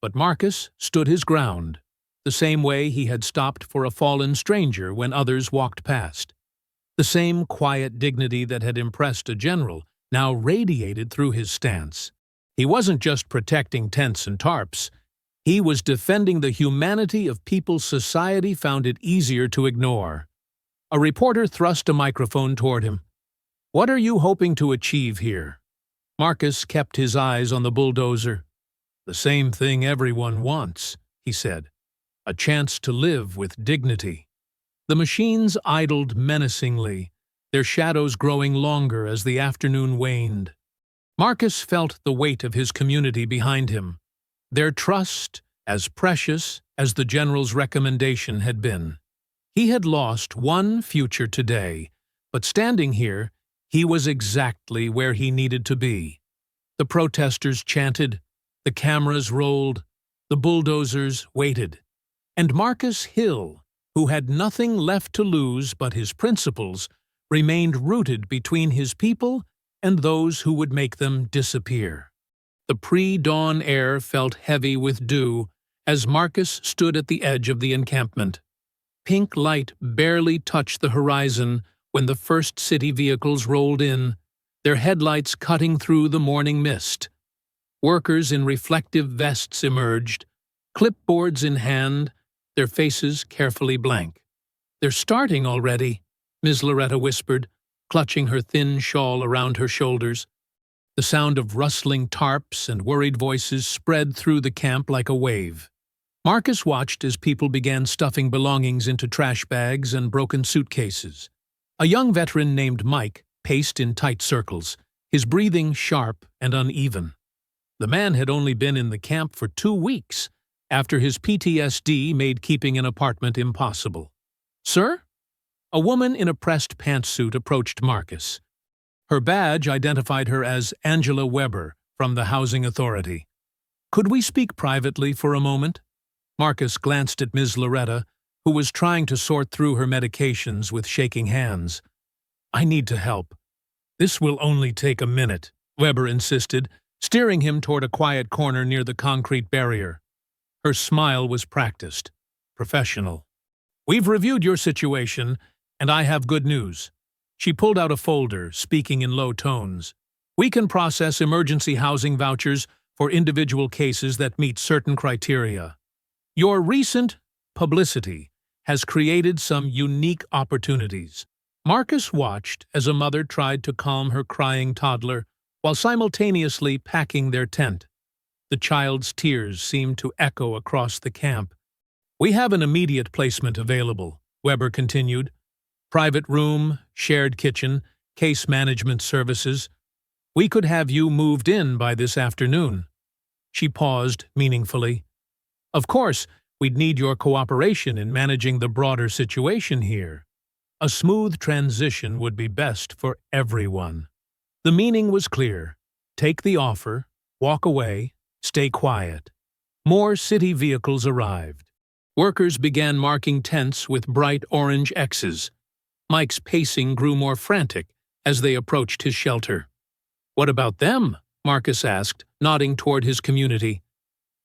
But Marcus stood his ground, the same way he had stopped for a fallen stranger when others walked past. The same quiet dignity that had impressed a general now radiated through his stance. He wasn't just protecting tents and tarps. He was defending the humanity of people society found it easier to ignore. A reporter thrust a microphone toward him. What are you hoping to achieve here? Marcus kept his eyes on the bulldozer. The same thing everyone wants, he said. A chance to live with dignity. The machines idled menacingly, their shadows growing longer as the afternoon waned. Marcus felt the weight of his community behind him, their trust as precious as the general's recommendation had been. He had lost one future today, but standing here, he was exactly where he needed to be. The protesters chanted, the cameras rolled, the bulldozers waited. And Marcus Hill, who had nothing left to lose but his principles, remained rooted between his people and those who would make them disappear. The pre-dawn air felt heavy with dew as Marcus stood at the edge of the encampment. Pink light barely touched the horizon when the first city vehicles rolled in, their headlights cutting through the morning mist. Workers in reflective vests emerged, clipboards in hand, their faces carefully blank. They're starting already, Ms. Loretta whispered, clutching her thin shawl around her shoulders. The sound of rustling tarps and worried voices spread through the camp like a wave. Marcus watched as people began stuffing belongings into trash bags and broken suitcases. A young veteran named Mike paced in tight circles, his breathing sharp and uneven. The man had only been in the camp for 2 weeks, after his PTSD made keeping an apartment impossible. Sir? A woman in a pressed pantsuit approached Marcus. Her badge identified her as Angela Weber from the Housing Authority. Could we speak privately for a moment? Marcus glanced at Ms. Loretta, who was trying to sort through her medications with shaking hands. I need to help. This will only take a minute, Weber insisted, steering him toward a quiet corner near the concrete barrier. Her smile was practiced, professional. We've reviewed your situation, and I have good news. She pulled out a folder, speaking in low tones. We can process emergency housing vouchers for individual cases that meet certain criteria. Your recent publicity has created some unique opportunities. Marcus watched as a mother tried to calm her crying toddler while simultaneously packing their tent. The child's tears seemed to echo across the camp. "We have an immediate placement available," Weber continued. "Private room, shared kitchen, case management services. We could have you moved in by this afternoon." She paused meaningfully. "Of course, we'd need your cooperation in managing the broader situation here. A smooth transition would be best for everyone." The meaning was clear. Take the offer, walk away, stay quiet. More city vehicles arrived. Workers began marking tents with bright orange X's. Mike's pacing grew more frantic as they approached his shelter. "What about them?" Marcus asked, nodding toward his community.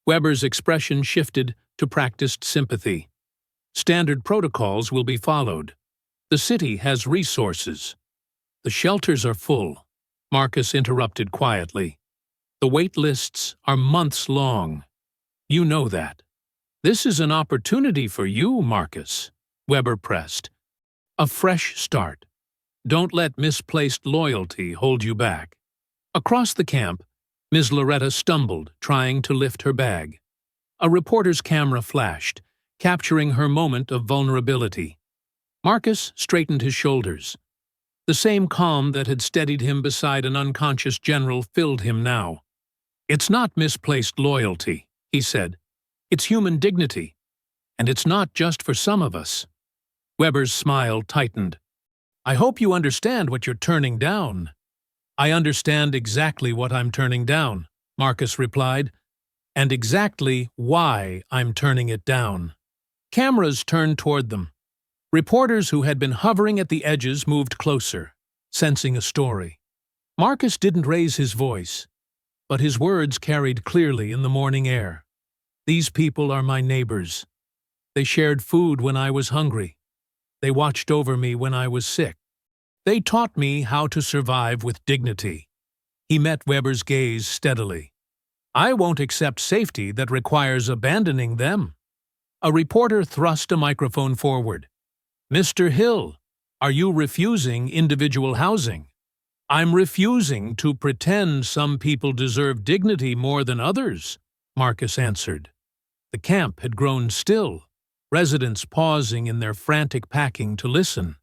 Weber's expression shifted to practiced sympathy. "Standard protocols will be followed. The city has resources." "The shelters are full," Marcus interrupted quietly. "The wait lists are months long. You know that." "This is an opportunity for you, Marcus," Weber pressed. "A fresh start. Don't let misplaced loyalty hold you back." Across the camp, Ms. Loretta stumbled, trying to lift her bag. A reporter's camera flashed, capturing her moment of vulnerability. Marcus straightened his shoulders. The same calm that had steadied him beside an unconscious general filled him now. "It's not misplaced loyalty," he said. "It's human dignity. And it's not just for some of us." Weber's smile tightened. "I hope you understand what you're turning down." "I understand exactly what I'm turning down," Marcus replied, "and exactly why I'm turning it down." Cameras turned toward them. Reporters who had been hovering at the edges moved closer, sensing a story. Marcus didn't raise his voice, but his words carried clearly in the morning air. "These people are my neighbors. They shared food when I was hungry. They watched over me when I was sick. They taught me how to survive with dignity." He met Weber's gaze steadily. "I won't accept safety that requires abandoning them." A reporter thrust a microphone forward. "Mr. Hill, are you refusing individual housing?" "I'm refusing to pretend some people deserve dignity more than others," Marcus answered. The camp had grown still, residents pausing in their frantic packing to listen.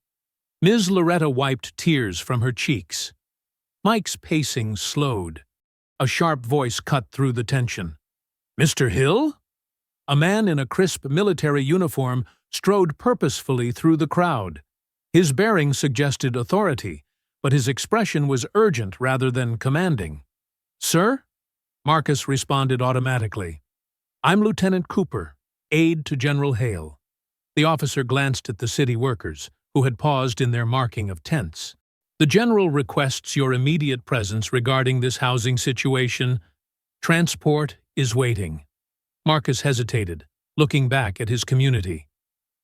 Ms. Loretta wiped tears from her cheeks. Mike's pacing slowed. A sharp voice cut through the tension. "Mr. Hill?" A man in a crisp military uniform strode purposefully through the crowd. His bearing suggested authority, but his expression was urgent rather than commanding. "Sir?" Marcus responded automatically. "I'm Lieutenant Cooper, aide to General Hale." The officer glanced at the city workers, who had paused in their marking of tents. "The general requests your immediate presence regarding this housing situation. Transport is waiting." Marcus hesitated, looking back at his community.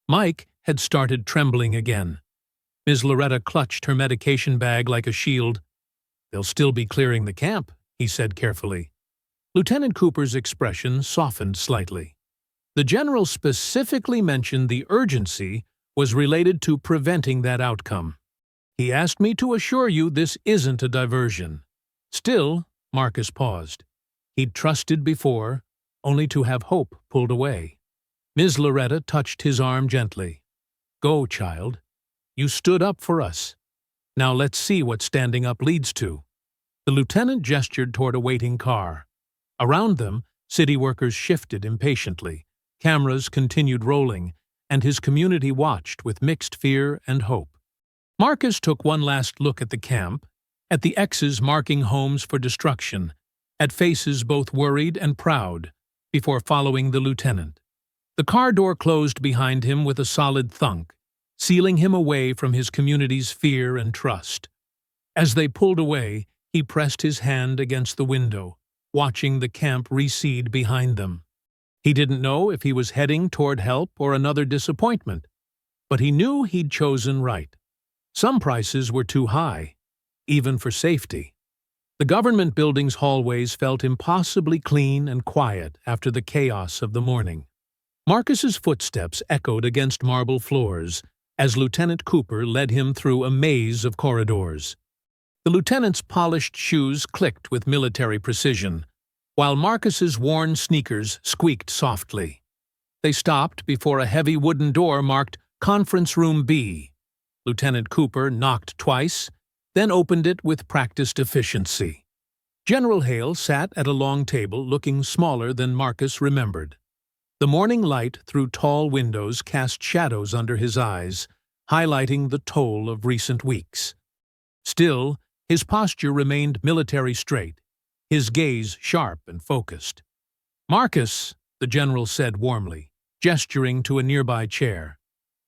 Mike had started trembling again. Ms. Loretta clutched her medication bag like a shield. "They'll still be clearing the camp," he said carefully. Lieutenant Cooper's expression softened slightly. "The general specifically mentioned the urgency was related to preventing that outcome. He asked me to assure you this isn't a diversion." Still, Marcus paused. He'd trusted before, only to have hope pulled away. Ms. Loretta touched his arm gently. "Go, child. You stood up for us. Now let's see what standing up leads to." The lieutenant gestured toward a waiting car. Around them, city workers shifted impatiently. Cameras continued rolling, and his community watched with mixed fear and hope. Marcus took one last look at the camp, at the X's marking homes for destruction, at faces both worried and proud, before following the lieutenant. The car door closed behind him with a solid thunk, sealing him away from his community's fear and trust. As they pulled away, he pressed his hand against the window, watching the camp recede behind them. He didn't know if he was heading toward help or another disappointment, but he knew he'd chosen right. Some prices were too high, even for safety. The government building's hallways felt impossibly clean and quiet after the chaos of the morning. Marcus's footsteps echoed against marble floors as Lieutenant Cooper led him through a maze of corridors. The lieutenant's polished shoes clicked with military precision, while Marcus's worn sneakers squeaked softly. They stopped before a heavy wooden door marked Conference Room B. Lieutenant Cooper knocked twice, then opened it with practiced efficiency. General Hale sat at a long table looking smaller than Marcus remembered. The morning light through tall windows cast shadows under his eyes, highlighting the toll of recent weeks. Still, his posture remained military straight, his gaze sharp and focused. "Marcus," the general said warmly, gesturing to a nearby chair.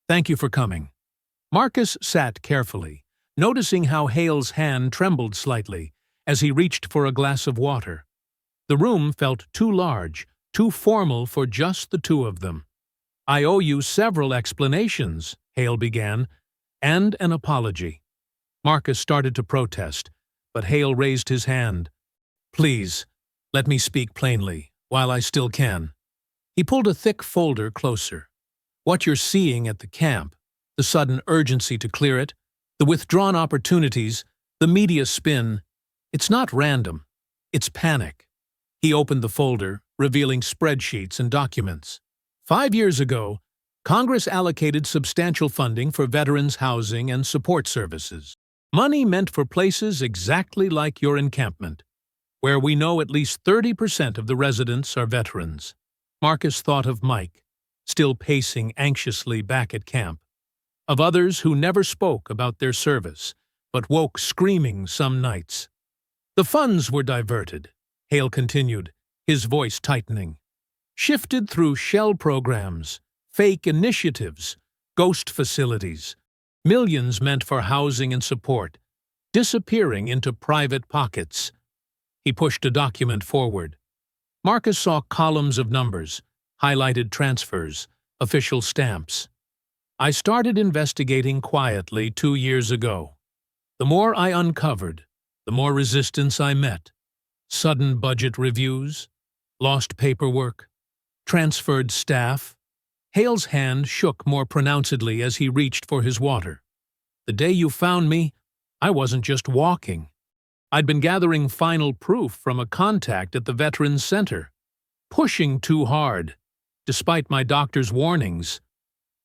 "Thank you for coming." Marcus sat carefully, noticing how Hale's hand trembled slightly as he reached for a glass of water. The room felt too large, too formal for just the two of them. "I owe you several explanations," Hale began, "and an apology." Marcus started to protest, but Hale raised his hand. "Please, let me speak plainly, while I still can." He pulled a thick folder closer. "What you're seeing at the camp, the sudden urgency to clear it, the withdrawn opportunities, the media spin, it's not random. It's panic." He opened the folder, revealing spreadsheets and documents. 5 years ago, Congress allocated substantial funding for veterans' housing and support services. Money meant for places exactly like your encampment, where we know at least 30% of the residents are veterans. Marcus thought of Mike, still pacing anxiously back at camp, of others who never spoke about their service, but woke screaming some nights. "The funds were diverted," Hale continued, his voice tightening. "Shifted through shell programs, fake initiatives, ghost facilities, millions meant for housing and support, disappearing into private pockets." He pushed a document forward. Marcus saw columns of numbers, highlighted transfers, official stamps. "I started investigating quietly 2 years ago. The more I uncovered, the more resistance I met. Sudden budget reviews, lost paperwork, transferred staff." Hale's hand shook more pronouncedly as he reached for his water. "The day you found me, I wasn't just walking. I'd been gathering final proof from a contact at the Veterans Center, pushing too hard, despite my doctor's warnings.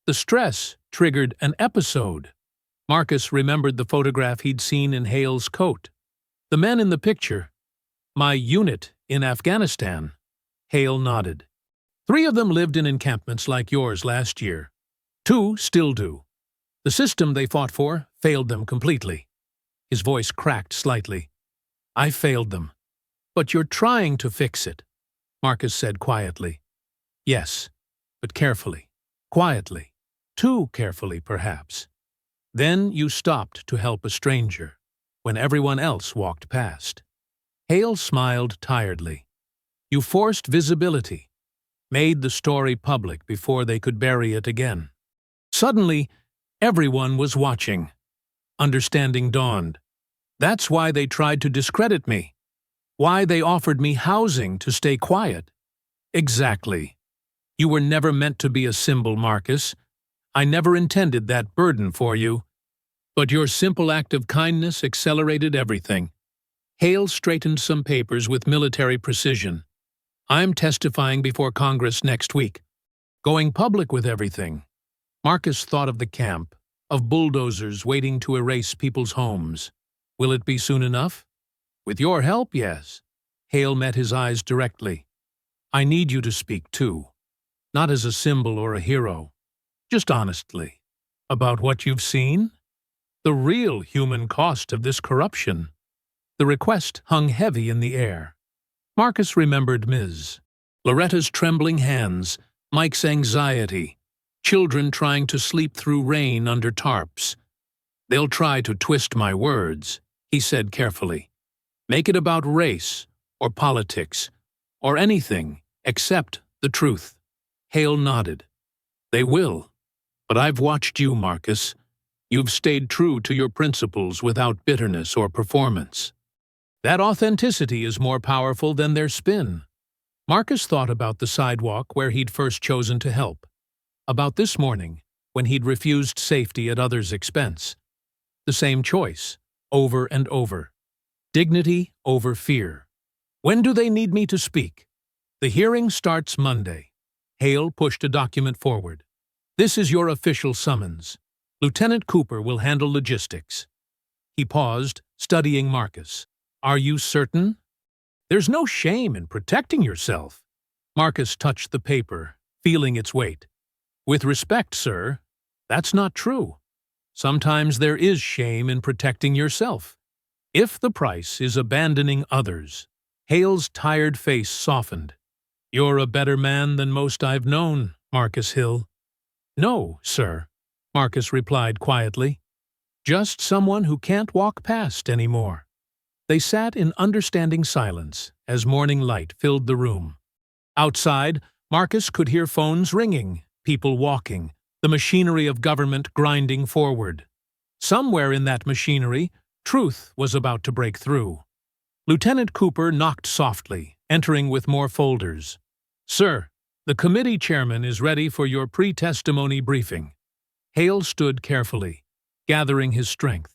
The stress triggered an episode." Marcus remembered the photograph he'd seen in Hale's coat. "The men in the picture, my unit in Afghanistan." Hale nodded. 3 of them lived in encampments like yours last year. 2 still do. The system they fought for failed them completely." His voice cracked slightly. "I failed them. But you're trying to fix it," Marcus said quietly. "Yes, but carefully, quietly, too carefully perhaps. Then you stopped to help a stranger, when everyone else walked past." Hale smiled tiredly. "You forced visibility, made the story public before they could bury it again. Suddenly, everyone was watching. Understanding dawned. That's why they tried to discredit me. Why they offered me housing to stay quiet. Exactly. You were never meant to be a symbol, Marcus. I never intended that burden for you. But your simple act of kindness accelerated everything." Hale straightened some papers with military precision. "I'm testifying before Congress next week. Going public with everything." Marcus thought of the camp, of bulldozers waiting to erase people's homes. "Will it be soon enough?" "With your help, yes." Hale met his eyes directly. "I need you to speak, too. Not as a symbol or a hero. Just honestly. About what you've seen? The real human cost of this corruption." The request hung heavy in the air. Marcus remembered Ms. Loretta's trembling hands, Mike's anxiety, children trying to sleep through rain under tarps. "They'll try to twist my words," he said carefully. "Make it about race, or politics, or anything except the truth." Hale nodded. "They will. But I've watched you, Marcus. You've stayed true to your principles without bitterness or performance. That authenticity is more powerful than their spin." Marcus thought about the sidewalk where he'd first chosen to help, about this morning when he'd refused safety at others' expense. The same choice, over and over. Dignity over fear. When do they need me to speak? The hearing starts Monday. Hale pushed a document forward. This is your official summons. Lieutenant Cooper will handle logistics. He paused, studying Marcus. Are you certain? There's no shame in protecting yourself. Marcus touched the paper, feeling its weight. With respect, sir, that's not true. Sometimes there is shame in protecting yourself. If the price is abandoning others. Hale's tired face softened. You're a better man than most I've known, Marcus Hill. No, sir, Marcus replied quietly. Just someone who can't walk past anymore. They sat in understanding silence as morning light filled the room. Outside, Marcus could hear phones ringing, people walking, the machinery of government grinding forward. Somewhere in that machinery, truth was about to break through. Lieutenant Cooper knocked softly, entering with more folders. Sir, the committee chairman is ready for your pre-testimony briefing. Hale stood carefully, gathering his strength.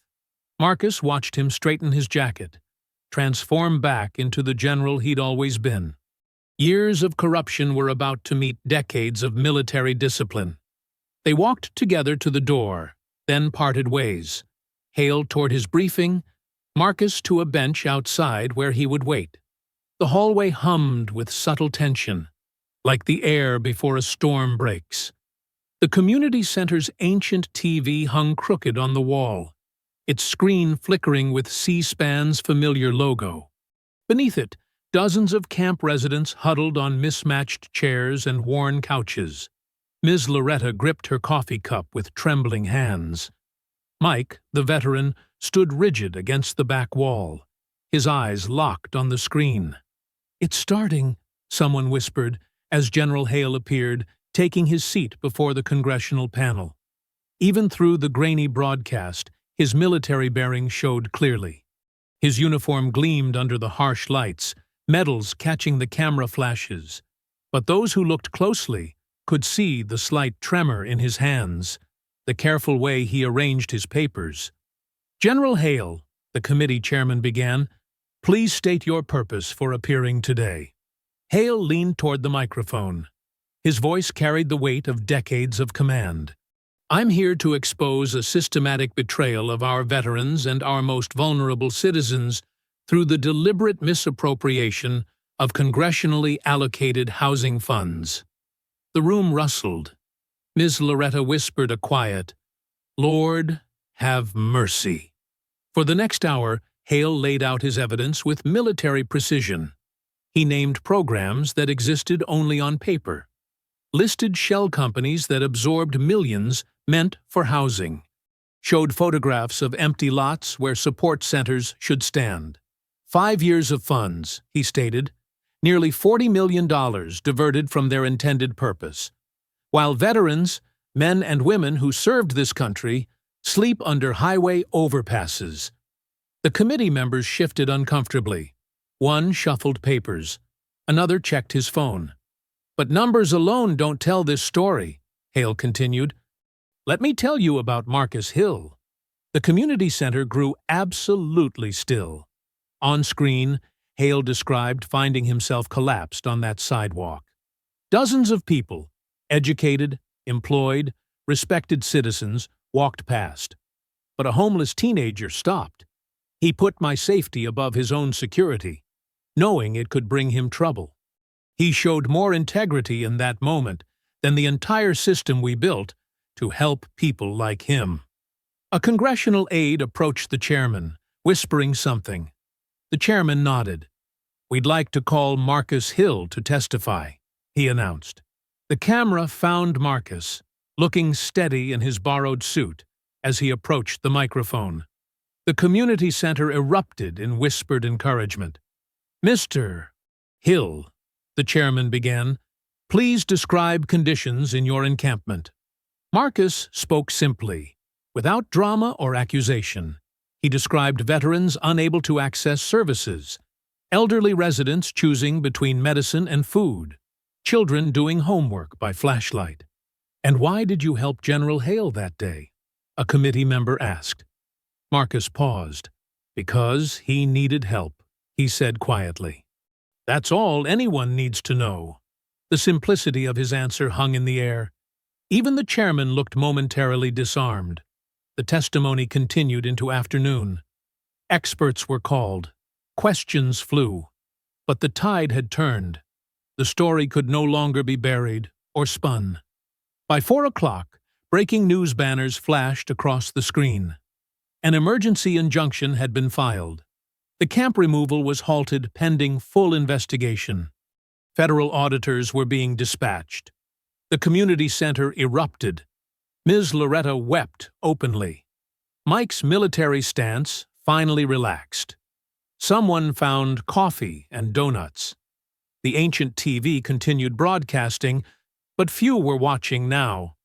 Marcus watched him straighten his jacket, transform back into the general he'd always been. Years of corruption were about to meet decades of military discipline. They walked together to the door, then parted ways. Hale toward his briefing, Marcus to a bench outside where he would wait. The hallway hummed with subtle tension, like the air before a storm breaks. The community center's ancient TV hung crooked on the wall, its screen flickering with C-SPAN's familiar logo. Beneath it, dozens of camp residents huddled on mismatched chairs and worn couches. Ms. Loretta gripped her coffee cup with trembling hands. Mike, the veteran, stood rigid against the back wall, his eyes locked on the screen. It's starting, someone whispered, as General Hale appeared, taking his seat before the congressional panel. Even through the grainy broadcast, his military bearings showed clearly. His uniform gleamed under the harsh lights, medals catching the camera flashes. But those who looked closely could see the slight tremor in his hands, the careful way he arranged his papers. General Hale, the committee chairman began, please state your purpose for appearing today. Hale leaned toward the microphone. His voice carried the weight of decades of command. I'm here to expose a systematic betrayal of our veterans and our most vulnerable citizens through the deliberate misappropriation of congressionally allocated housing funds. The room rustled. Ms. Loretta whispered a quiet, Lord, have mercy. For the next hour, Hale laid out his evidence with military precision. He named programs that existed only on paper, listed shell companies that absorbed millions meant for housing, showed photographs of empty lots where support centers should stand. 5 years of funds, he stated, nearly $40 million diverted from their intended purpose, while veterans, men and women who served this country, sleep under highway overpasses. The committee members shifted uncomfortably. One shuffled papers. Another checked his phone. But numbers alone don't tell this story, Hale continued. Let me tell you about Marcus Hill. The community center grew absolutely still. On screen, Hale described finding himself collapsed on that sidewalk. Dozens of people, educated, employed, respected citizens, walked past. But a homeless teenager stopped. He put my safety above his own security, knowing it could bring him trouble. He showed more integrity in that moment than the entire system we built to help people like him. A congressional aide approached the chairman, whispering something. The chairman nodded. We'd like to call Marcus Hill to testify, he announced. The camera found Marcus, looking steady in his borrowed suit, as he approached the microphone. The community center erupted in whispered encouragement. Mr. Hill, the chairman began, please describe conditions in your encampment. Marcus spoke simply, without drama or accusation. He described veterans unable to access services, elderly residents choosing between medicine and food, children doing homework by flashlight. "And why did you help General Hale that day?" a committee member asked. Marcus paused. "Because he needed help," he said quietly. "That's all anyone needs to know." The simplicity of his answer hung in the air. Even the chairman looked momentarily disarmed. The testimony continued into afternoon. Experts were called. Questions flew. But the tide had turned. The story could no longer be buried or spun. By 4 o'clock, breaking news banners flashed across the screen. An emergency injunction had been filed. The camp removal was halted pending full investigation. Federal auditors were being dispatched. The community center erupted. Ms. Loretta wept openly. Mike's military stance finally relaxed. Someone found coffee and donuts. The ancient TV continued broadcasting, but few were watching now.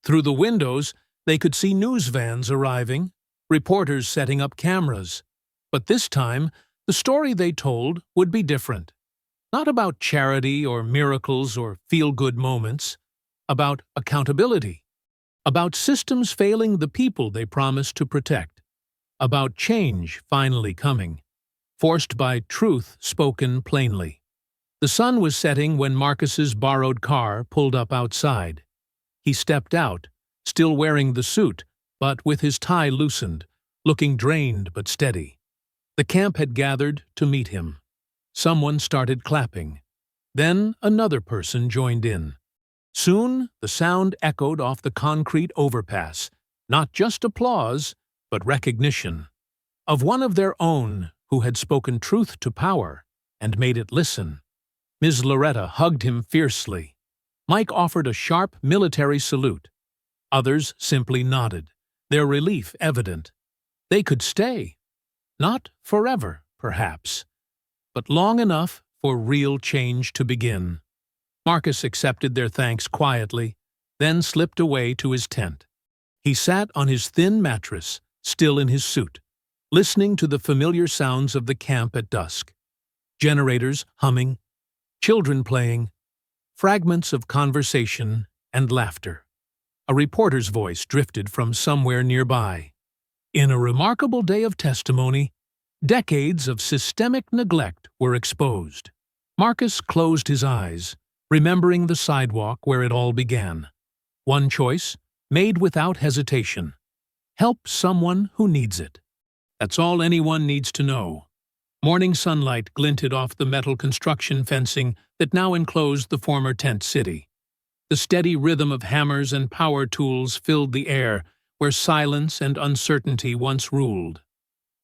Through the windows, they could see news vans arriving, reporters setting up cameras. But this time, the story they told would be different. Not about charity or miracles or feel-good moments. About accountability. About systems failing the people they promised to protect. About change finally coming. Forced by truth spoken plainly. The sun was setting when Marcus's borrowed car pulled up outside. He stepped out, still wearing the suit, but with his tie loosened, looking drained but steady. The camp had gathered to meet him. Someone started clapping. Then another person joined in. Soon the sound echoed off the concrete overpass, not just applause, but recognition. Of one of their own who had spoken truth to power and made it listen. Ms. Loretta hugged him fiercely. Mike offered a sharp military salute. Others simply nodded, their relief evident. They could stay. Not forever, perhaps, but long enough for real change to begin. Marcus accepted their thanks quietly, then slipped away to his tent. He sat on his thin mattress, still in his suit, listening to the familiar sounds of the camp at dusk. Generators humming, children playing, fragments of conversation and laughter. A reporter's voice drifted from somewhere nearby. In a remarkable day of testimony, decades of systemic neglect were exposed. Marcus closed his eyes, remembering the sidewalk where it all began. One choice, made without hesitation. Help someone who needs it. That's all anyone needs to know. Morning sunlight glinted off the metal construction fencing that now enclosed the former tent city. The steady rhythm of hammers and power tools filled the air where silence and uncertainty once ruled.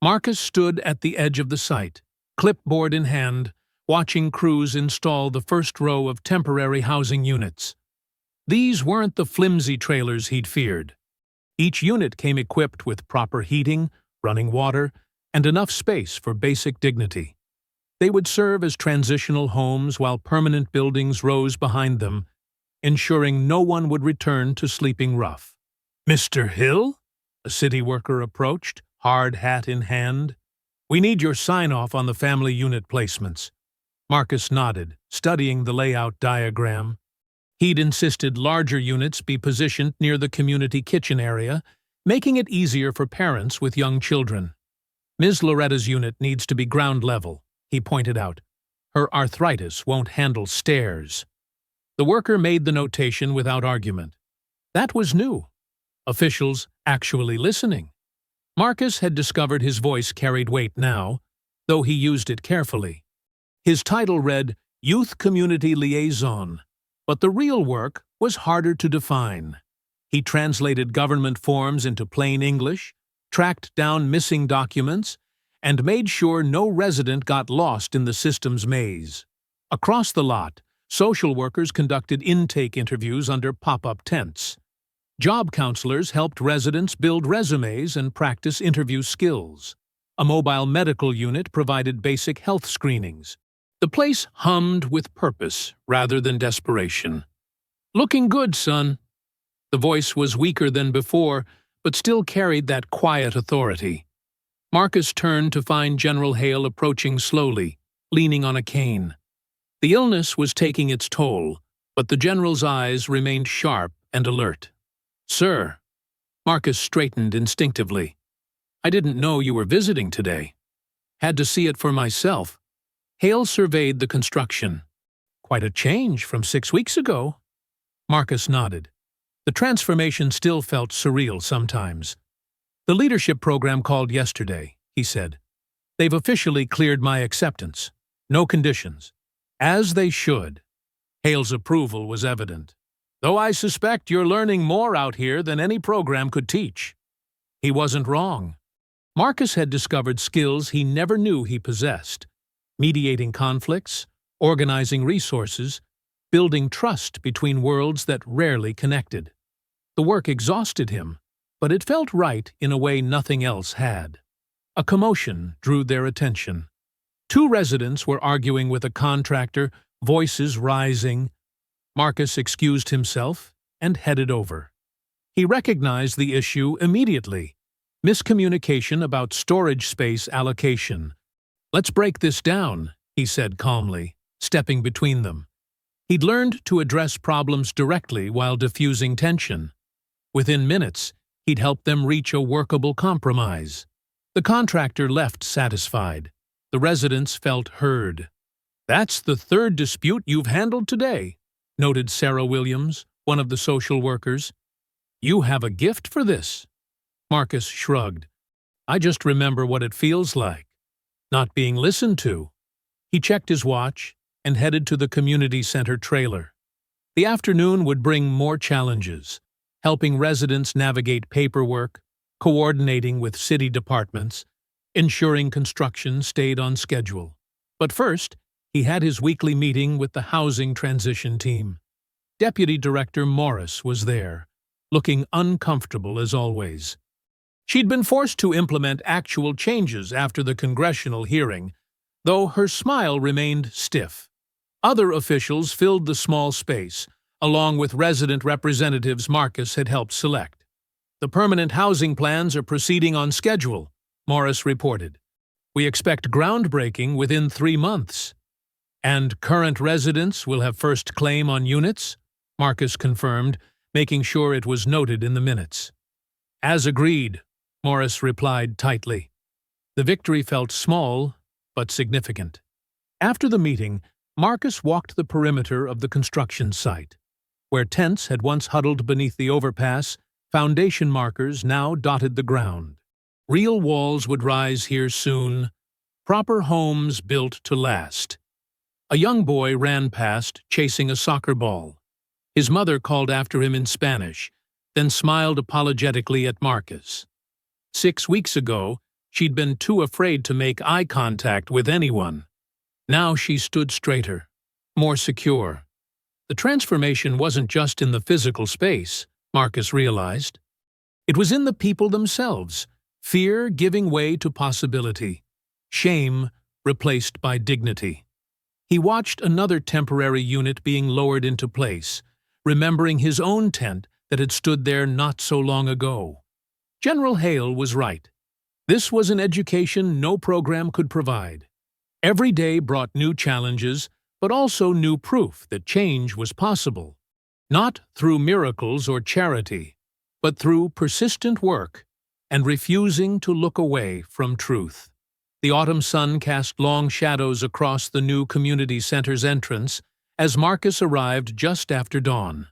Marcus stood at the edge of the site, clipboard in hand, watching crews install the first row of temporary housing units. These weren't the flimsy trailers he'd feared. Each unit came equipped with proper heating, running water, and enough space for basic dignity. They would serve as transitional homes while permanent buildings rose behind them, ensuring no one would return to sleeping rough. "Mr. Hill?" a city worker approached, hard hat in hand. "We need your sign-off on the family unit placements." Marcus nodded, studying the layout diagram. He'd insisted larger units be positioned near the community kitchen area, making it easier for parents with young children. "Ms. Loretta's unit needs to be ground level," he pointed out. "Her arthritis won't handle stairs." The worker made the notation without argument. That was new. Officials actually listening. Marcus had discovered his voice carried weight now, though he used it carefully. His title read Youth Community Liaison, but the real work was harder to define. He translated government forms into plain English, tracked down missing documents, and made sure no resident got lost in the system's maze. Across the lot, social workers conducted intake interviews under pop-up tents. Job counselors helped residents build resumes and practice interview skills. A mobile medical unit provided basic health screenings. The place hummed with purpose rather than desperation. "Looking good, son." The voice was weaker than before, but still carried that quiet authority. Marcus turned to find General Hale approaching slowly, leaning on a cane. The illness was taking its toll, but the general's eyes remained sharp and alert. "Sir," Marcus straightened instinctively. "I didn't know you were visiting today. Had to see it for myself." Hale surveyed the construction. "Quite a change from 6 weeks ago." Marcus nodded. The transformation still felt surreal sometimes. "The leadership program called yesterday," he said. "They've officially cleared my acceptance. No conditions. As they should." Hale's approval was evident. "Though I suspect you're learning more out here than any program could teach." He wasn't wrong. Marcus had discovered skills he never knew he possessed: mediating conflicts, organizing resources, building trust between worlds that rarely connected. The work exhausted him, but it felt right in a way nothing else had. A commotion drew their attention. 2 residents were arguing with a contractor, voices rising. Marcus excused himself and headed over. He recognized the issue immediately: miscommunication about storage space allocation. "Let's break this down," he said calmly, stepping between them. He'd learned to address problems directly while diffusing tension. Within minutes, he'd helped them reach a workable compromise. The contractor left satisfied. The residents felt heard. "That's the 3rd dispute you've handled today," noted Sarah Williams, one of the social workers. "You have a gift for this." Marcus shrugged. "I just remember what it feels like, not being listened to." He checked his watch and headed to the community center trailer. The afternoon would bring more challenges: helping residents navigate paperwork, coordinating with city departments, ensuring construction stayed on schedule. But first, he had his weekly meeting with the housing transition team. Deputy Director Morris was there, looking uncomfortable as always. She'd been forced to implement actual changes after the congressional hearing, though her smile remained stiff. Other officials filled the small space, along with resident representatives Marcus had helped select. "The permanent housing plans are proceeding on schedule," Morris reported. "We expect groundbreaking within 3 months." "And current residents will have first claim on units," Marcus confirmed, making sure it was noted in the minutes. "As agreed," Morris replied tightly. The victory felt small, but significant. After the meeting, Marcus walked the perimeter of the construction site. Where tents had once huddled beneath the overpass, foundation markers now dotted the ground. Real walls would rise here soon, proper homes built to last. A young boy ran past, chasing a soccer ball. His mother called after him in Spanish, then smiled apologetically at Marcus. 6 weeks ago, she'd been too afraid to make eye contact with anyone. Now she stood straighter, more secure. The transformation wasn't just in the physical space, Marcus realized. It was in the people themselves, fear giving way to possibility, shame replaced by dignity. He watched another temporary unit being lowered into place, remembering his own tent that had stood there not so long ago. General Hale was right. This was an education no program could provide. Every day brought new challenges, but also new proof that change was possible. Not through miracles or charity, but through persistent work and refusing to look away from truth. The autumn sun cast long shadows across the new community center's entrance as Marcus arrived just after dawn.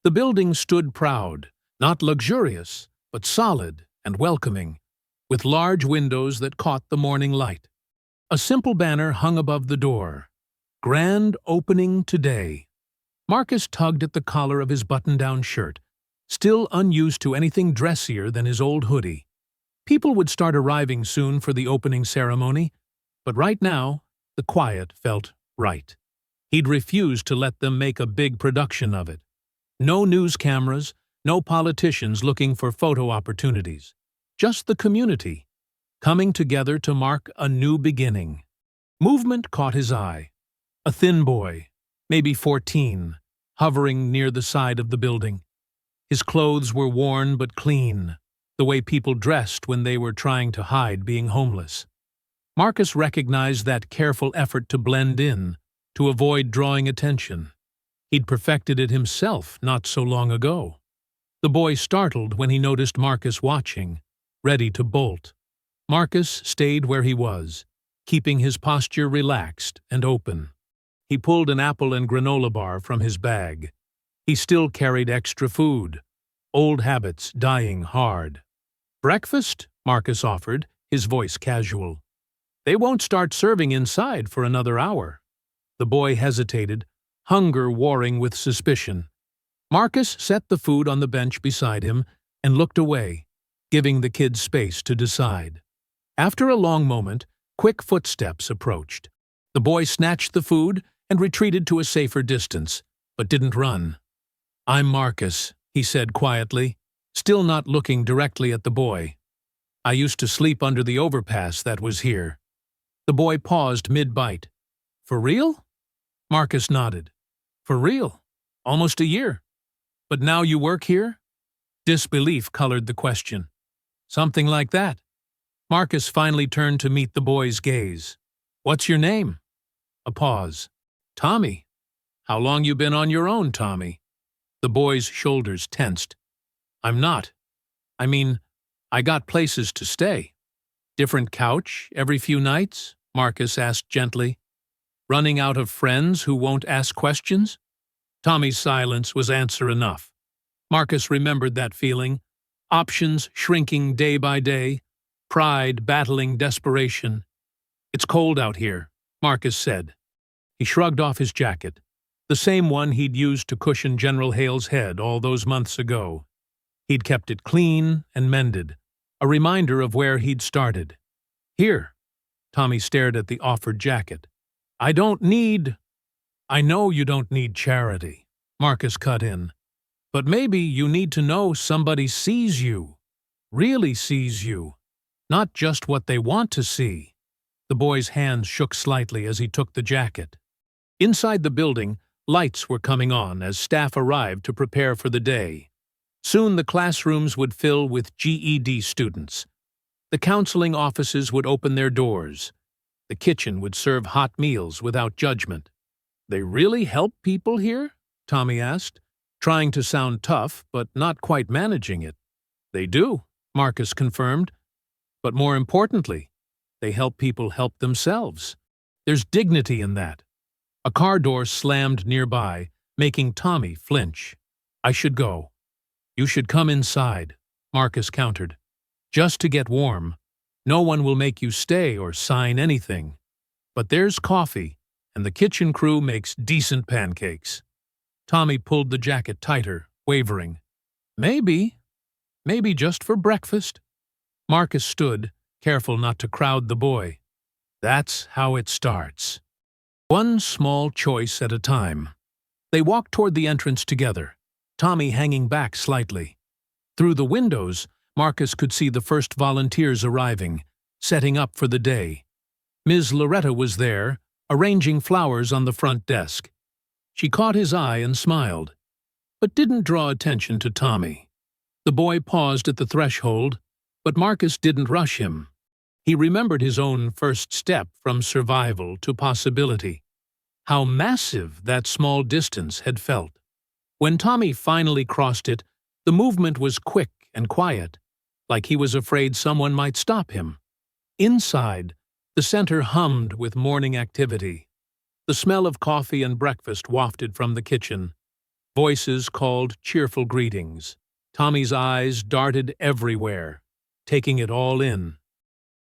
The building stood proud, not luxurious, but solid and welcoming, with large windows that caught the morning light. A simple banner hung above the door: "Grand Opening Today." Marcus tugged at the collar of his button-down shirt, still unused to anything dressier than his old hoodie. People would start arriving soon for the opening ceremony, but right now, the quiet felt right. He'd refused to let them make a big production of it. No news cameras, no politicians looking for photo opportunities. Just the community, coming together to mark a new beginning. Movement caught his eye. A thin boy, maybe 14, hovering near the side of the building. His clothes were worn but clean, the way people dressed when they were trying to hide being homeless. Marcus recognized that careful effort to blend in, to avoid drawing attention. He'd perfected it himself not so long ago. The boy startled when he noticed Marcus watching, ready to bolt. Marcus stayed where he was, keeping his posture relaxed and open. He pulled an apple and granola bar from his bag. He still carried extra food, old habits dying hard. "Breakfast?" Marcus offered, his voice casual. "They won't start serving inside for another hour." The boy hesitated, hunger warring with suspicion. Marcus set the food on the bench beside him and looked away, giving the kids space to decide. After a long moment, quick footsteps approached. The boy snatched the food and retreated to a safer distance, but didn't run. "I'm Marcus," he said quietly, still not looking directly at the boy. "I used to sleep under the overpass that was here." The boy paused mid-bite. "For real?" Marcus nodded. "For real. Almost a year. But now you work here?" Disbelief colored the question. "Something like that." Marcus finally turned to meet the boy's gaze. "What's your name?" A pause. "Tommy. How long you been on your own, Tommy?" The boy's shoulders tensed. "I'm not. I mean, I got places to stay." "Different couch every few nights?" Marcus asked gently. "Running out of friends who won't ask questions?" Tommy's silence was answer enough. Marcus remembered that feeling, options shrinking day by day, pride battling desperation. "It's cold out here," Marcus said. He shrugged off his jacket, the same one he'd used to cushion General Hale's head all those months ago. He'd kept it clean and mended, a reminder of where he'd started. "Here." Tommy stared at the offered jacket. "I don't need—" "I know you don't need charity," Marcus cut in. "But maybe you need to know somebody sees you, really sees you, not just what they want to see." The boy's hands shook slightly as he took the jacket. Inside the building, lights were coming on as staff arrived to prepare for the day. Soon the classrooms would fill with GED students. The counseling offices would open their doors. The kitchen would serve hot meals without judgment. "They really help people here?" Tommy asked, trying to sound tough but not quite managing it. "They do," Marcus confirmed. "But more importantly, they help people help themselves. There's dignity in that." A car door slammed nearby, making Tommy flinch. "I should go." "You should come inside," Marcus countered. "Just to get warm. No one will make you stay or sign anything. But there's coffee, and the kitchen crew makes decent pancakes." Tommy pulled the jacket tighter, wavering. Maybe just for breakfast." Marcus stood, careful not to crowd the boy. "That's how it starts. One small choice at a time." They walked toward the entrance together, Tommy hanging back slightly. Through the windows, Marcus could see the first volunteers arriving, setting up for the day. Ms. Loretta was there, arranging flowers on the front desk. She caught his eye and smiled, but didn't draw attention to Tommy. The boy paused at the threshold, but Marcus didn't rush him. He remembered his own first step from survival to possibility. How massive that small distance had felt. When Tommy finally crossed it, the movement was quick and quiet, like he was afraid someone might stop him. Inside, the center hummed with morning activity. The smell of coffee and breakfast wafted from the kitchen. Voices called cheerful greetings. Tommy's eyes darted everywhere, taking it all in.